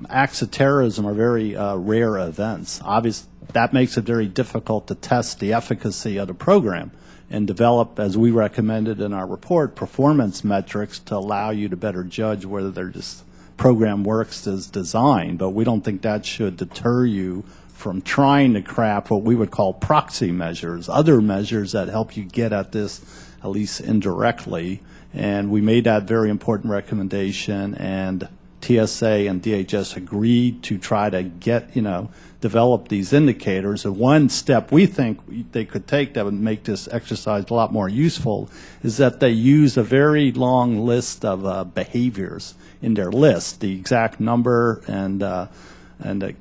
Speaker 3: acts of terrorism are very rare events. Obviously, that makes it very difficult to test the efficacy of the program and develop, as we recommended in our report, performance metrics to allow you to better judge whether this program works as designed. But we don't think that should deter you from trying to craft what we would call proxy measures, other measures that help you get at this, at least indirectly. And we made that very important recommendation, and TSA and DHS agreed to try to develop these indicators. And one step we think they could take that would make this exercise a lot more useful is that they use a very long list of behaviors in their list. The exact number and the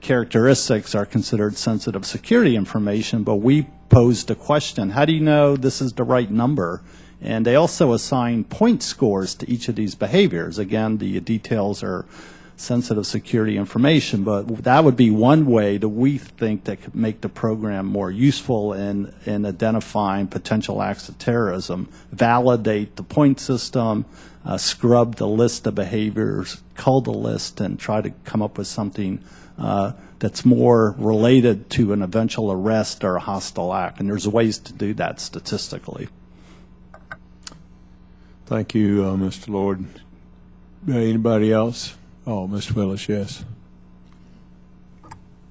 Speaker 3: characteristics are considered sensitive security information, but we posed a question: how do you know this is the right number? And they also assign point scores to each of these behaviors. Again, the details are sensitive security information, but that would be one way that we think that could make the program more useful in identifying potential acts of terrorism. Validate the point system, scrub the list of behaviors, cull the list, and try to come up with something that's more related to an eventual arrest or a hostile act. And there's ways to do that statistically.
Speaker 1: Thank you, Mr. Lord. Anybody else? Oh, Mr. Willis, yes.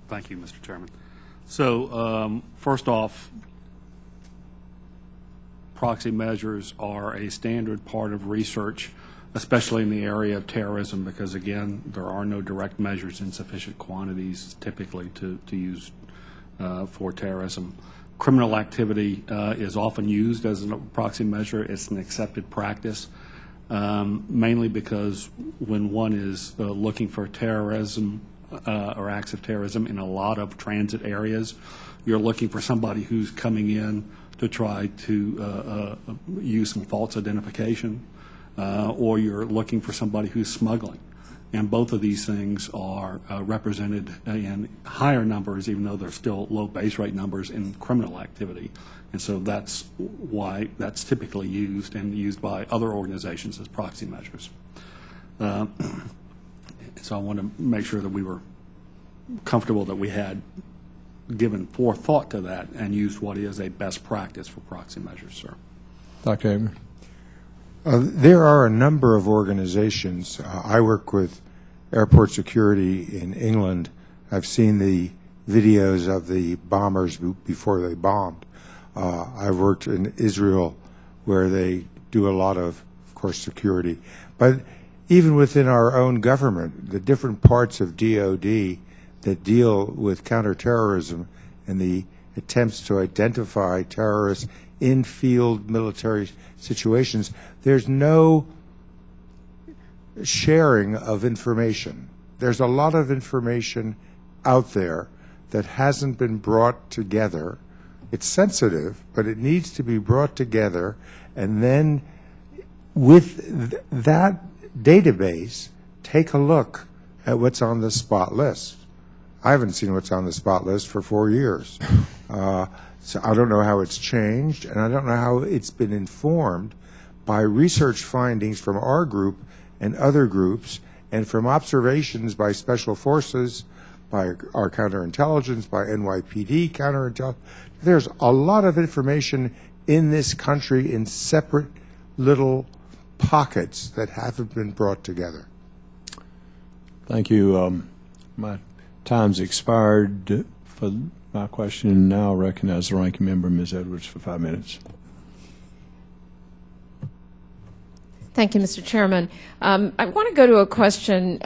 Speaker 4: Thank you, Mr. Chairman. So first off, proxy measures are a standard part of research, especially in the area of terrorism, because, again, there are no direct measures in sufficient quantities typically to use for terrorism. Criminal activity is often used as a proxy measure. It's an accepted practice, mainly because when one is looking for terrorism or acts of terrorism in a lot of transit areas, you're looking for somebody who's coming in to try to use some false identification, or you're looking for somebody who's smuggling. And both of these things are represented in higher numbers, even though they're still low base rate numbers in criminal activity. And so that's why that's typically used and used by other organizations as proxy measures. So I want to make sure that we were comfortable that we had given forethought to that and used what is a best practice for proxy measures, sir.
Speaker 12: Dr. Ekman.
Speaker 6: There are a number of organizations. I work with airport security in England. I've seen the videos of the bombers before they bombed. I've worked in Israel where they do a lot of course, security. But even within our own government, the different parts of DOD that deal with counterterrorism and the attempts to identify terrorists in field military situations, there's no sharing of information. There's a lot of information out there that hasn't been brought together. It's sensitive, but it needs to be brought together, and then with that database, take a look at what's on the spot list. I haven't seen what's on the spot list for 4 years. So I don't know how it's changed, and I don't know how it's been informed by research findings from our group and other groups, and from observations by special forces, by our counterintelligence, by NYPD counterintelligence. There's a lot of information in this country in separate little pockets that haven't been brought together.
Speaker 12: Thank you. My time's expired for my question. Now I recognize the ranking member, Ms. Edwards, for 5 minutes.
Speaker 2: Thank you, Mr. Chairman. I want to go to a question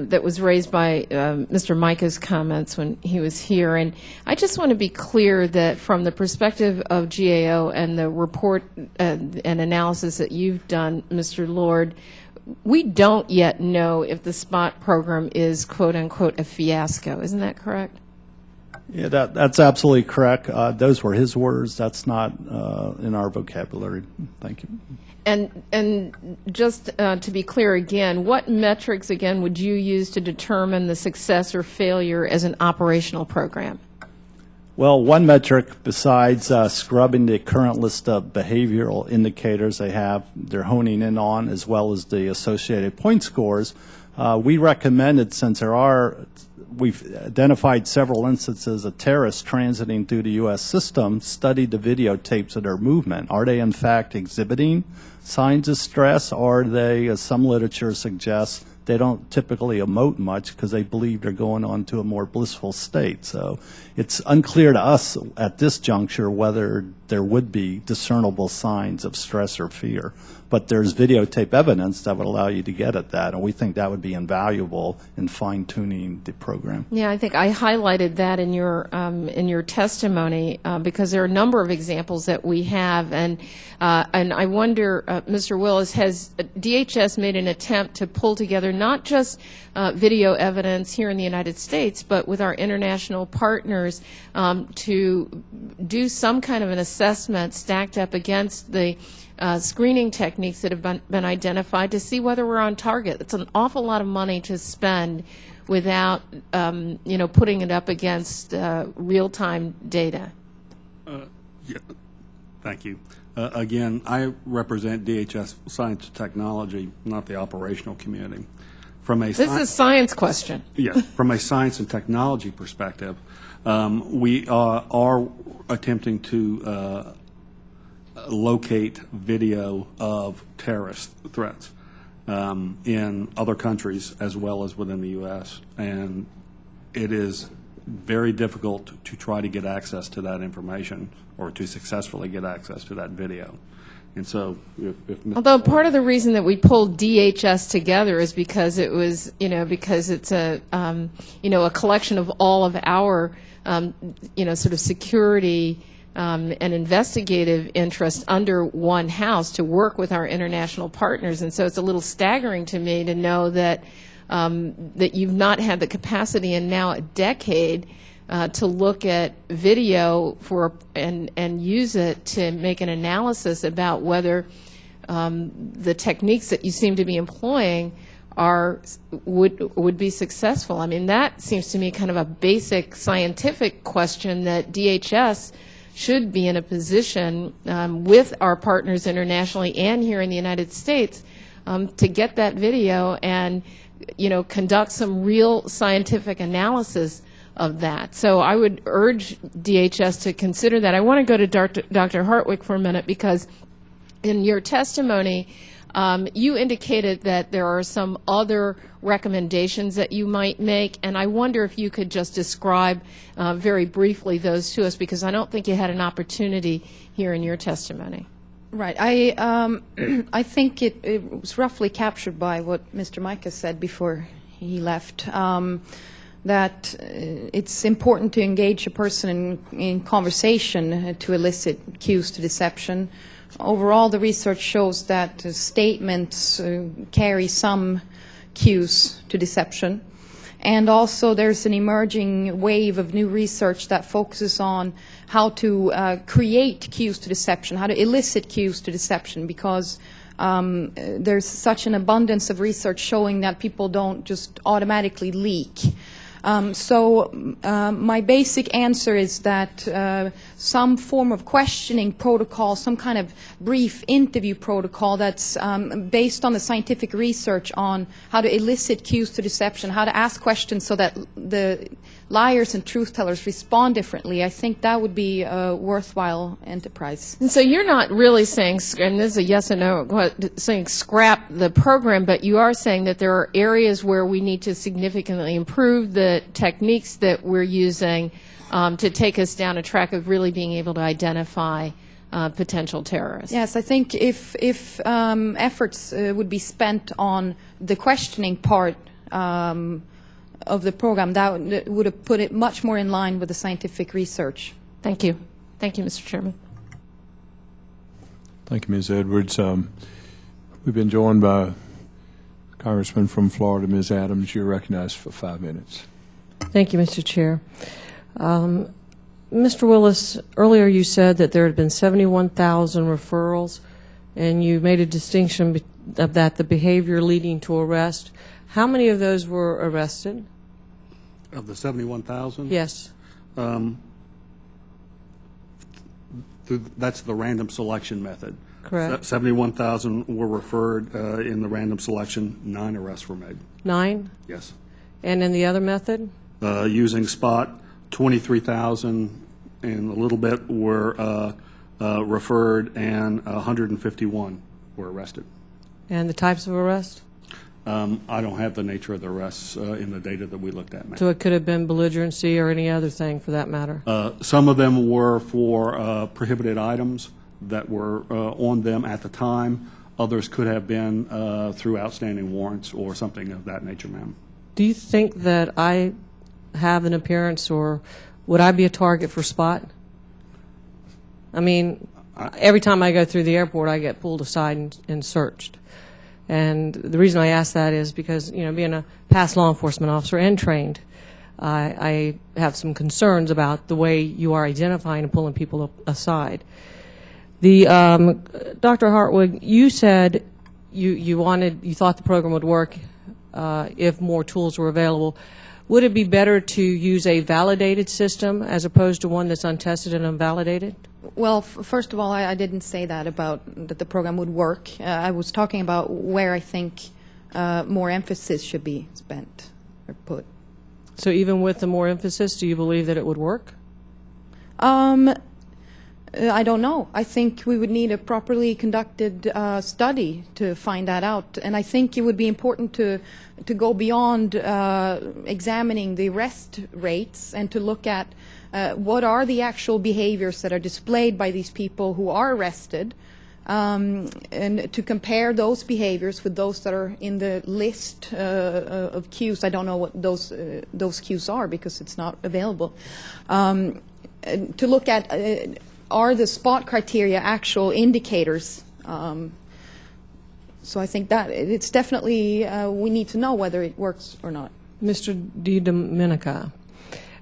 Speaker 2: that was raised by Mr. Micah's comments when he was here, and I just want to be clear that from the perspective of GAO and the report and analysis that you've done, Mr. Lord, we don't yet know if the SPOT program is, quote unquote, a fiasco. Isn't that correct?
Speaker 3: Yeah, that's absolutely correct. Those were his words. That's not in our vocabulary. Thank you.
Speaker 2: And just to be clear again, what metrics, again, would you use to determine the success or failure as an operational program?
Speaker 3: Well, one metric besides scrubbing the current list of behavioral indicators they're honing in on, as well as the associated point scores, we recommended, since we've identified several instances of terrorists transiting through the U.S. system, study the videotapes of their movement. Are they, in fact, exhibiting signs of stress, or are they, as some literature suggests, they don't typically emote much because they believe they're going on to a more blissful state. So it's unclear to us at this juncture whether there would be discernible signs of stress or fear. But there's videotape evidence that would allow you to get at that, and we think that would be invaluable in fine-tuning the program.
Speaker 2: Yeah, I think I highlighted that in your testimony because there are a number of examples that we have, and I wonder, Mr. Willis, has DHS made an attempt to pull together not just video evidence here in the United States, but with our international partners to do some kind of an assessment stacked up against the screening techniques that have been identified to see whether we're on target? It's an awful lot of money to spend without, putting it up against real-time data.
Speaker 4: Yeah. Thank you. Again, I represent DHS Science and Technology, not the operational community.
Speaker 2: This is a science question.
Speaker 4: Yes, from a science and technology perspective, we are attempting to locate video of terrorist threats in other countries as well as within the U.S. And it is very difficult to try to get access to that information or to successfully get access to that video. And so if Mr.
Speaker 2: Although part of the reason that we pulled DHS together is because it was, because it's a, a collection of all of our, sort of security and investigative interest under one house to work with our international partners. And so it's a little staggering to me to know that that you've not had the capacity in now a decade to look at video and use it to make an analysis about whether the techniques that you seem to be employing would be successful. I mean, that seems to me kind of a basic scientific question that DHS should be in a position with our partners internationally and here in the United States to get that video and conduct some real scientific analysis of that. So I would urge DHS to consider that. I want to go to Dr. Hartwig for a minute because in your testimony, you indicated that there are some other recommendations that you might make, and I wonder if you could just describe very briefly those to us because I don't think you had an opportunity here in your testimony.
Speaker 7: Right. I think it was roughly captured by what Mr. Micah said before he left, that it's important to engage a person in conversation to elicit cues to deception. Overall, the research shows that statements carry some cues to deception. And also there's an emerging wave of new research that focuses on how to create cues to deception, how to elicit cues to deception, because there's such an abundance of research showing that people don't just automatically leak. So my basic answer is that some form of questioning protocol, some kind of brief interview protocol that's based on the scientific research on how to elicit cues to deception, how to ask questions so that the liars and truth tellers respond differently, I think that would be a worthwhile enterprise.
Speaker 2: And so you're not really saying, and this is a yes or no, saying scrap the program, but you are saying that there are areas where we need to significantly improve the techniques that we're using to take us down a track of really being able to identify potential terrorists.
Speaker 7: Yes, I think if efforts would be spent on the questioning part of the program, that would have put it much more in line with the scientific research.
Speaker 2: Thank you. Thank you, Mr. Chairman.
Speaker 1: Thank you, Ms. Edwards. We've been joined by Congressman from Florida, Ms. Adams. You're recognized for 5 minutes.
Speaker 13: Thank you, Mr. Chair. Mr. Willis, earlier you said that there had been 71,000 referrals, and you made a distinction of that, the behavior leading to arrest. How many of those were arrested?
Speaker 4: Of the 71,000?
Speaker 13: Yes.
Speaker 4: That's the random selection method.
Speaker 13: Correct.
Speaker 4: 71,000 were referred in the random selection. 9 arrests were made.
Speaker 13: 9?
Speaker 4: Yes.
Speaker 13: And in the other method?
Speaker 4: Using SPOT, 23,000 and a little bit were referred, and 151 were arrested.
Speaker 13: And the types of arrest?
Speaker 4: I don't have the nature of the arrests in the data that we looked at, ma'am.
Speaker 13: So it could have been belligerency or any other thing for that matter?
Speaker 4: Some of them were for prohibited items that were on them at the time. Others could have been through outstanding warrants or something of that nature, ma'am.
Speaker 13: Do you think that I have an appearance, or would I be a target for SPOT? I mean, every time I go through the airport, I get pulled aside and searched. And the reason I ask that is because, being a past law enforcement officer and trained, I have some concerns about the way you are identifying and pulling people aside. Dr. Hartwig, you said you thought the program would work if more tools were available. Would it be better to use a validated system as opposed to one that's untested and unvalidated?
Speaker 7: Well, first of all, I didn't say that the program would work. I was talking about where I think more emphasis should be spent or put.
Speaker 13: So even with the more emphasis, do you believe that it would work?
Speaker 7: I don't know. I think we would need a properly conducted study to find that out. And I think it would be important to go beyond examining the arrest rates and to look at what are the actual behaviors that are displayed by these people who are arrested, and to compare those behaviors with those that are in the list of cues. I don't know what those cues are because it's not available. To look at are the spot criteria actual indicators? So I think that it's definitely, we need to know whether it works or not.
Speaker 13: Mr. DiDomenica,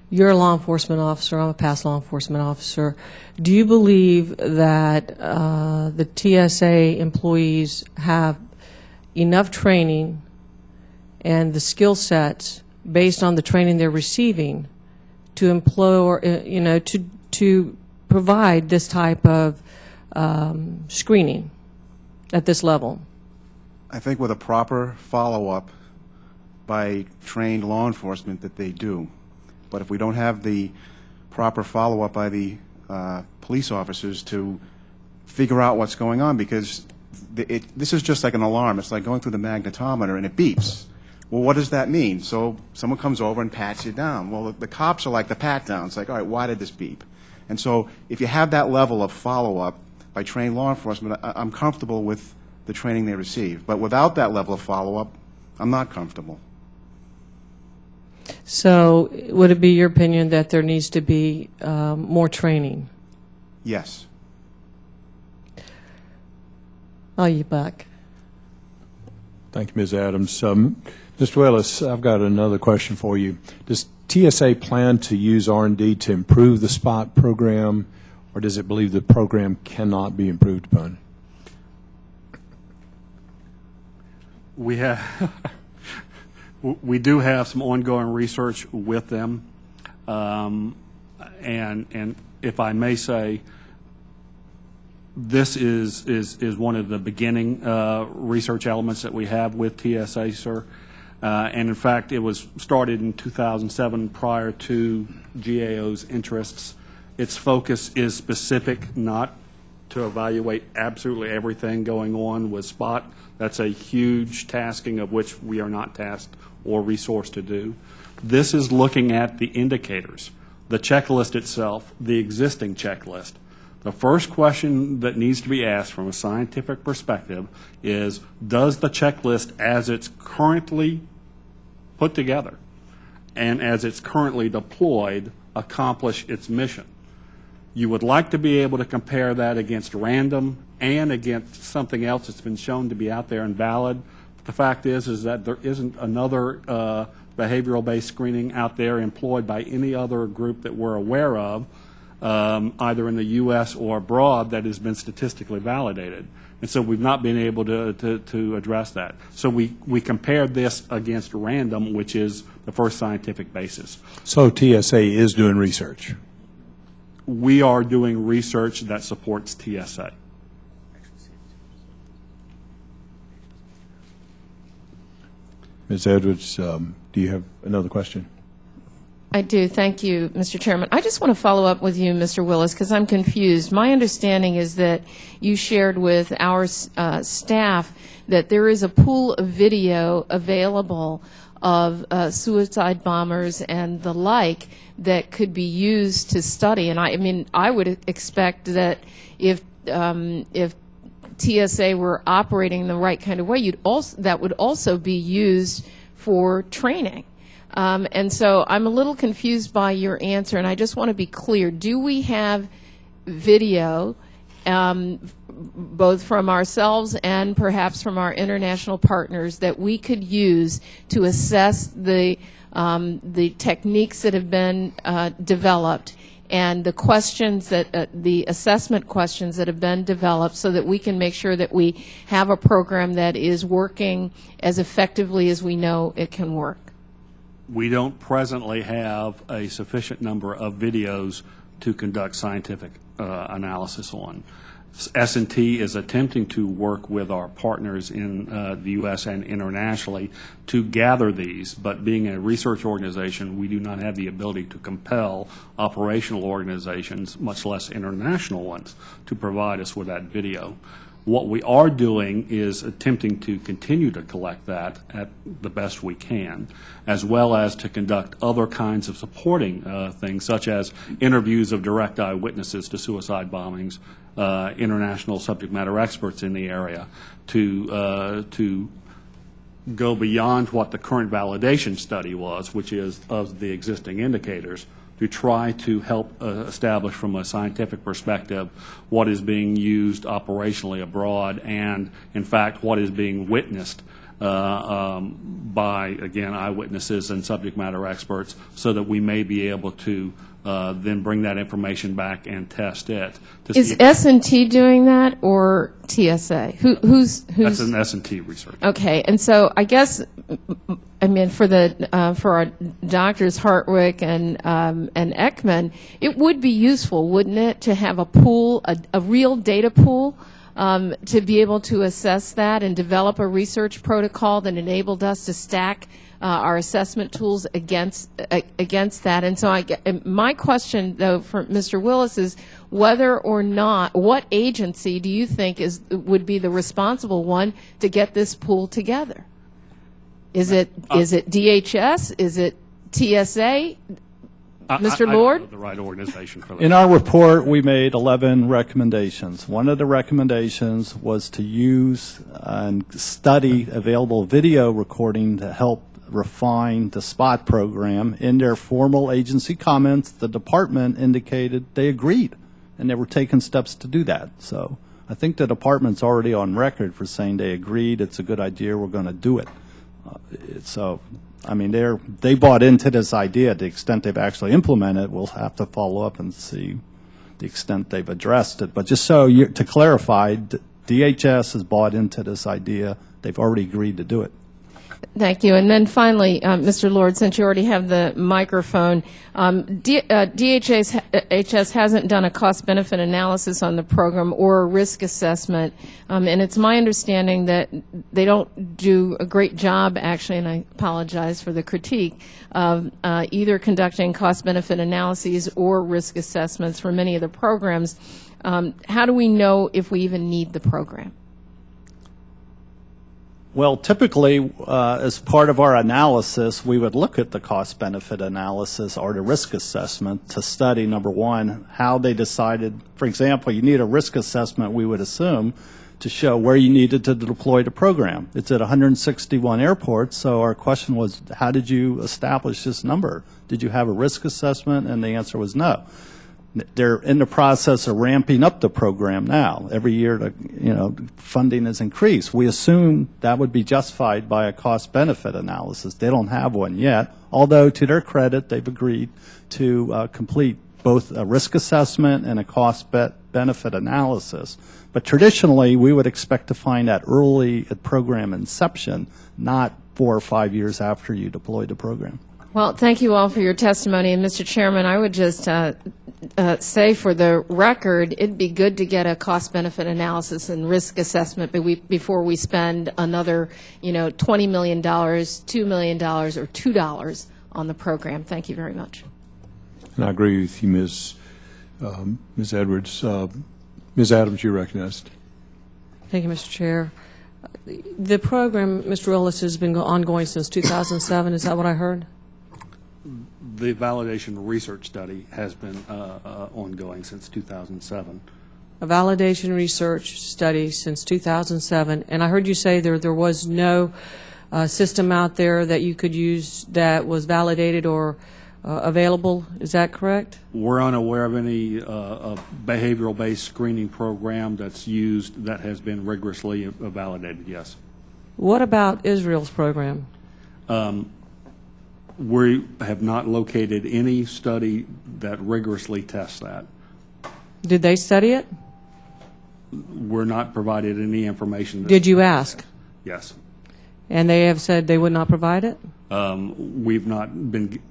Speaker 13: you're a law enforcement officer, I'm a past law enforcement officer. Do you believe that the TSA employees have enough training and the skill sets based on the training they're receiving to employ, or, to provide this type of screening at this level?
Speaker 5: I think with a proper follow-up by trained law enforcement that they do. But if we don't have the proper follow-up by the police officers to figure out what's going on, because this is just like an alarm. It's like going through the magnetometer and it beeps. Well, what does that mean? So someone comes over and pats you down. Well, the cops are like the pat down. It's like, all right, why did this beep? And so if you have that level of follow-up by trained law enforcement, I'm comfortable with the training they receive. But without that level of follow-up, I'm not comfortable.
Speaker 13: So would it be your opinion that there needs to be more training?
Speaker 5: Yes.
Speaker 13: I'll you back.
Speaker 1: Thank you, Ms. Adams. Mr. Wheless, I've got another question for you. Does TSA plan to use R&D to improve the SPOT program, or does it believe the program cannot be improved upon?
Speaker 4: We do have some ongoing research with them, and if I may say, this is one of the beginning research elements that we have with TSA, sir. And in fact, it was started in 2007 prior to GAO's interests. Its focus is specific, not to evaluate absolutely everything going on with SPOT. That's a huge tasking of which we are not tasked or resourced to do. This is looking at the indicators, the checklist itself, the existing checklist. The first question that needs to be asked from a scientific perspective is, does the checklist as it's currently put together and as it's currently deployed accomplish its mission? You would like to be able to compare that against random and against something else that's been shown to be out there and valid. But the fact is that there isn't another behavioral-based screening out there employed by any other group that we're aware of, either in the U.S. or abroad, that has been statistically validated. And so we've not been able to address that. So we compared this against random, which is the first scientific basis.
Speaker 1: So TSA is doing research?
Speaker 4: We are doing research that supports TSA.
Speaker 1: Ms. Edwards, do you have another question?
Speaker 2: I do. Thank you, Mr. Chairman. I just want to follow up with you, Mr. Willis, because I'm confused. My understanding is that you shared with our staff that there is a pool of video available of suicide bombers and the like that could be used to study. And I mean, I would expect that if TSA were operating the right kind of way, that would also be used for training. And so I'm a little confused by your answer, and I just want to be clear. Do we have video, both from ourselves and perhaps from our international partners, that we could use to assess the techniques that have been developed and the questions that the assessment questions that have been developed, so that we can make sure that we have a program that is working as effectively as we know it can work?
Speaker 4: We don't presently have a sufficient number of videos to conduct scientific analysis on. S&T is attempting to work with our partners in the U.S. and internationally to gather these, but being a research organization, we do not have the ability to compel operational organizations, much less international ones, to provide us with that video. What we are doing is attempting to continue to collect that at the best we can, as well as to conduct other kinds of supporting things, such as interviews of direct eyewitnesses to suicide bombings, international subject matter experts in the area, to go beyond what the current validation study was, which is of the existing indicators, to try to help establish from a scientific perspective what is being used operationally abroad and, in fact, what is being witnessed by, again, eyewitnesses and subject matter experts, so that we may be able to then bring that information back and test it.
Speaker 2: Is S&T doing that or TSA? Who's
Speaker 4: That's an S&T research.
Speaker 2: Okay, and so I guess, I mean, for our doctors Hartwig and Ekman, it would be useful, wouldn't it, to have a pool, a real data pool, to be able to assess that and develop a research protocol that enabled us to stack our assessment tools against that. And so my question, though, for Mr. Willis is whether or not, what agency do you think would be the responsible one to get this pool together? Is it DHS? Is it TSA? Mr. Lord?
Speaker 4: I don't know the right organization for that.
Speaker 3: In our report, we made 11 recommendations. One of the recommendations was to use and study available video recording to help refine the SPOT program. In their formal agency comments, the department indicated they agreed, and they were taking steps to do that. So I think the department's already on record for saying they agreed, it's a good idea, we're going to do it. So, I mean, they bought into this idea. To the extent they've actually implemented it, we'll have to follow up and see the extent they've addressed it. But just to clarify, DHS has bought into this idea. They've already agreed to do it.
Speaker 2: Thank you. And then finally, Mr. Lord, since you already have the microphone, DHS hasn't done a cost-benefit analysis on the program or a risk assessment, and it's my understanding that they don't do a great job, actually, and I apologize for the critique, of either conducting cost-benefit analyses or risk assessments for many of the programs. How do we know if we even need the program?
Speaker 3: Well, typically, as part of our analysis, we would look at the cost-benefit analysis or the risk assessment to study, number one, how they decided. For example, you need a risk assessment, we would assume, to show where you needed to deploy the program. It's at 161 airports, so our question was, how did you establish this number? Did you have a risk assessment? And the answer was no. They're in the process of ramping up the program now. Every year, funding has increased. We assume that would be justified by a cost-benefit analysis. They don't have one yet, although to their credit, they've agreed to complete both a risk assessment and a cost-benefit analysis. But traditionally, we would expect to find that early at program inception, not 4 or 5 years after you deploy the program.
Speaker 2: Well, thank you all for your testimony. And, Mr. Chairman, I would just say for the record, it'd be good to get a cost-benefit analysis and risk assessment before we spend another, $20 million, $2 million, or $2 on the program. Thank you very much.
Speaker 1: And I agree with you, Ms. Edwards. Ms. Adams, you're recognized.
Speaker 13: Thank you, Mr. Chair. The program, Mr. Willis, has been ongoing since 2007. Is that what I heard?
Speaker 4: The validation research study has been ongoing since 2007.
Speaker 13: A validation research study since 2007. And I heard you say there was no system out there that you could use that was validated or available. Is that correct?
Speaker 4: We're unaware of any behavioral-based screening program that's used that has been rigorously validated, yes.
Speaker 13: What about Israel's program?
Speaker 4: We have not located any study that rigorously tests that.
Speaker 13: Did they study it?
Speaker 4: We're not provided any information.
Speaker 13: Did you ask?
Speaker 4: Yes.
Speaker 13: And they have said they would not provide it?
Speaker 4: We've not been,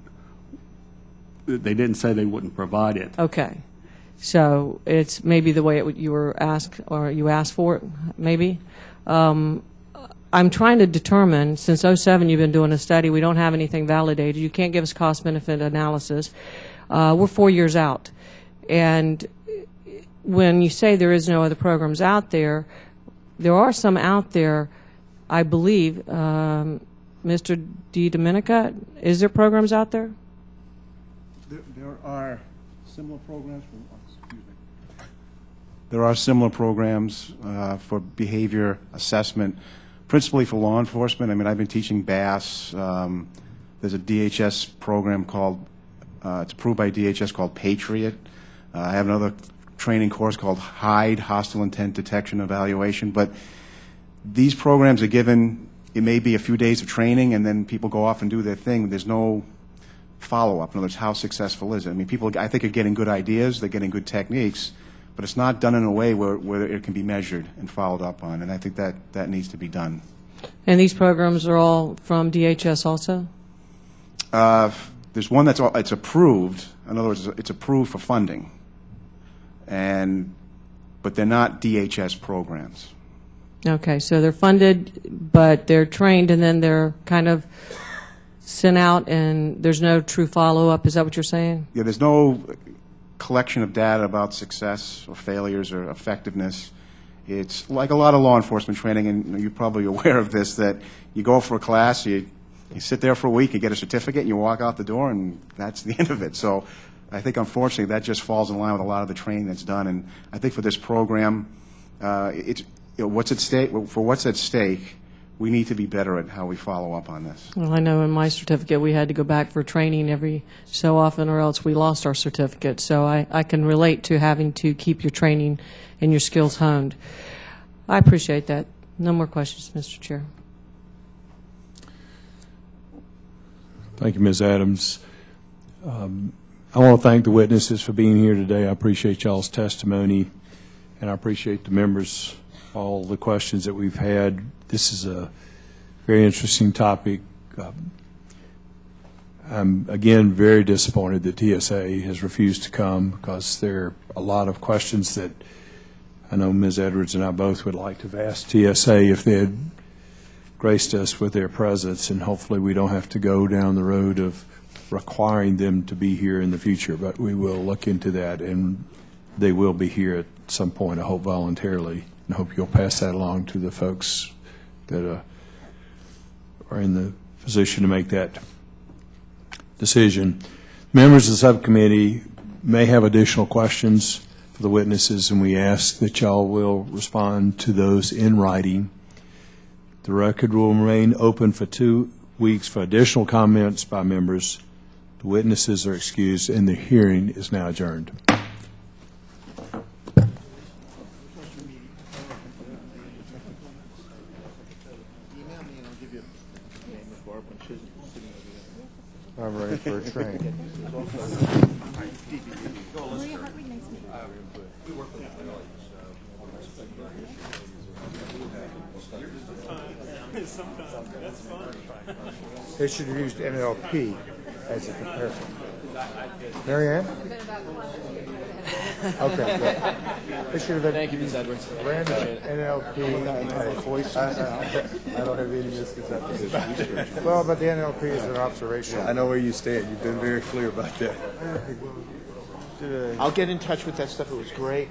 Speaker 4: they didn't say they wouldn't provide it.
Speaker 13: Okay. So it's maybe the way you were asked, or you asked for it, maybe. I'm trying to determine, since '07 you've been doing a study, we don't have anything validated. You can't give us cost-benefit analysis. We're 4 years out. And when you say there is no other programs out there are some out there, I believe. Mr. DiDomenica, is there programs out there?
Speaker 5: There are similar programs There are similar programs for behavior assessment, principally for law enforcement. I mean, I've been teaching BASS. There's a DHS program called, it's approved by DHS, called Patriot. I have another training course called HIDE, Hostile Intent Detection Evaluation. But these programs are given, it may be a few days of training, and then people go off and do their thing. There's no follow-up. In other words, how successful is it? I mean, people, I think, are getting good ideas. They're getting good techniques. But it's not done in a way where it can be measured and followed up on, and I think that needs to be done.
Speaker 13: And these programs are all from DHS also?
Speaker 5: There's one it's approved. In other words, it's approved for funding, but they're not DHS programs.
Speaker 13: Okay, so they're funded, but they're trained, and then they're kind of sent out, and there's no true follow-up. Is that what you're saying?
Speaker 5: Yeah, there's no collection of data about success or failures or effectiveness. It's like a lot of law enforcement training, and you're probably aware of this, that you go for a class, you sit there for a week, you get a certificate, and you walk out the door, and that's the end of it. So I think, unfortunately, that just falls in line with a lot of the training that's done. And I think for this program, what's at stake, we need to be better at how we follow up on this.
Speaker 13: Well, I know in my certificate we had to go back for training every so often, or else we lost our certificate. So I can relate to having to keep your training and your skills honed. I appreciate that. No more questions, Mr. Chair.
Speaker 1: Thank you, Ms. Adams. I want to thank the witnesses for being here today. I appreciate y'all's testimony, and I appreciate the members, all the questions that we've had. This is a very interesting topic. I'm, again, very disappointed that TSA has refused to come, because there are a lot of questions that I know Ms. Edwards and I both would like to have asked TSA if they had graced us with their presence, and hopefully we don't have to go down the road of requiring them to be here in the future. But we will look into that, and they will be here at some point, I hope voluntarily, and I hope you'll pass that along to the folks that are in the position to make that decision. Members of the subcommittee may have additional questions for the witnesses, and we ask that y'all will respond to those in writing. The record will remain open for 2 weeks for additional comments by members. The witnesses are excused, and the hearing is now adjourned.
Speaker 6: I'm ready for a train.
Speaker 7: Maria Hartwig, nice to meet you.
Speaker 6: They should have used NLP as a comparison. Marianne? Okay, good. They should have been.
Speaker 14: Thank you, Ms. Edwards.
Speaker 6: Random NLP.
Speaker 14: I don't have any misconceptions about it.
Speaker 6: Well, but the NLP is an observation.
Speaker 14: I know where you stand. You've been very clear about that.
Speaker 8: I'll get in touch with that stuff. It was great.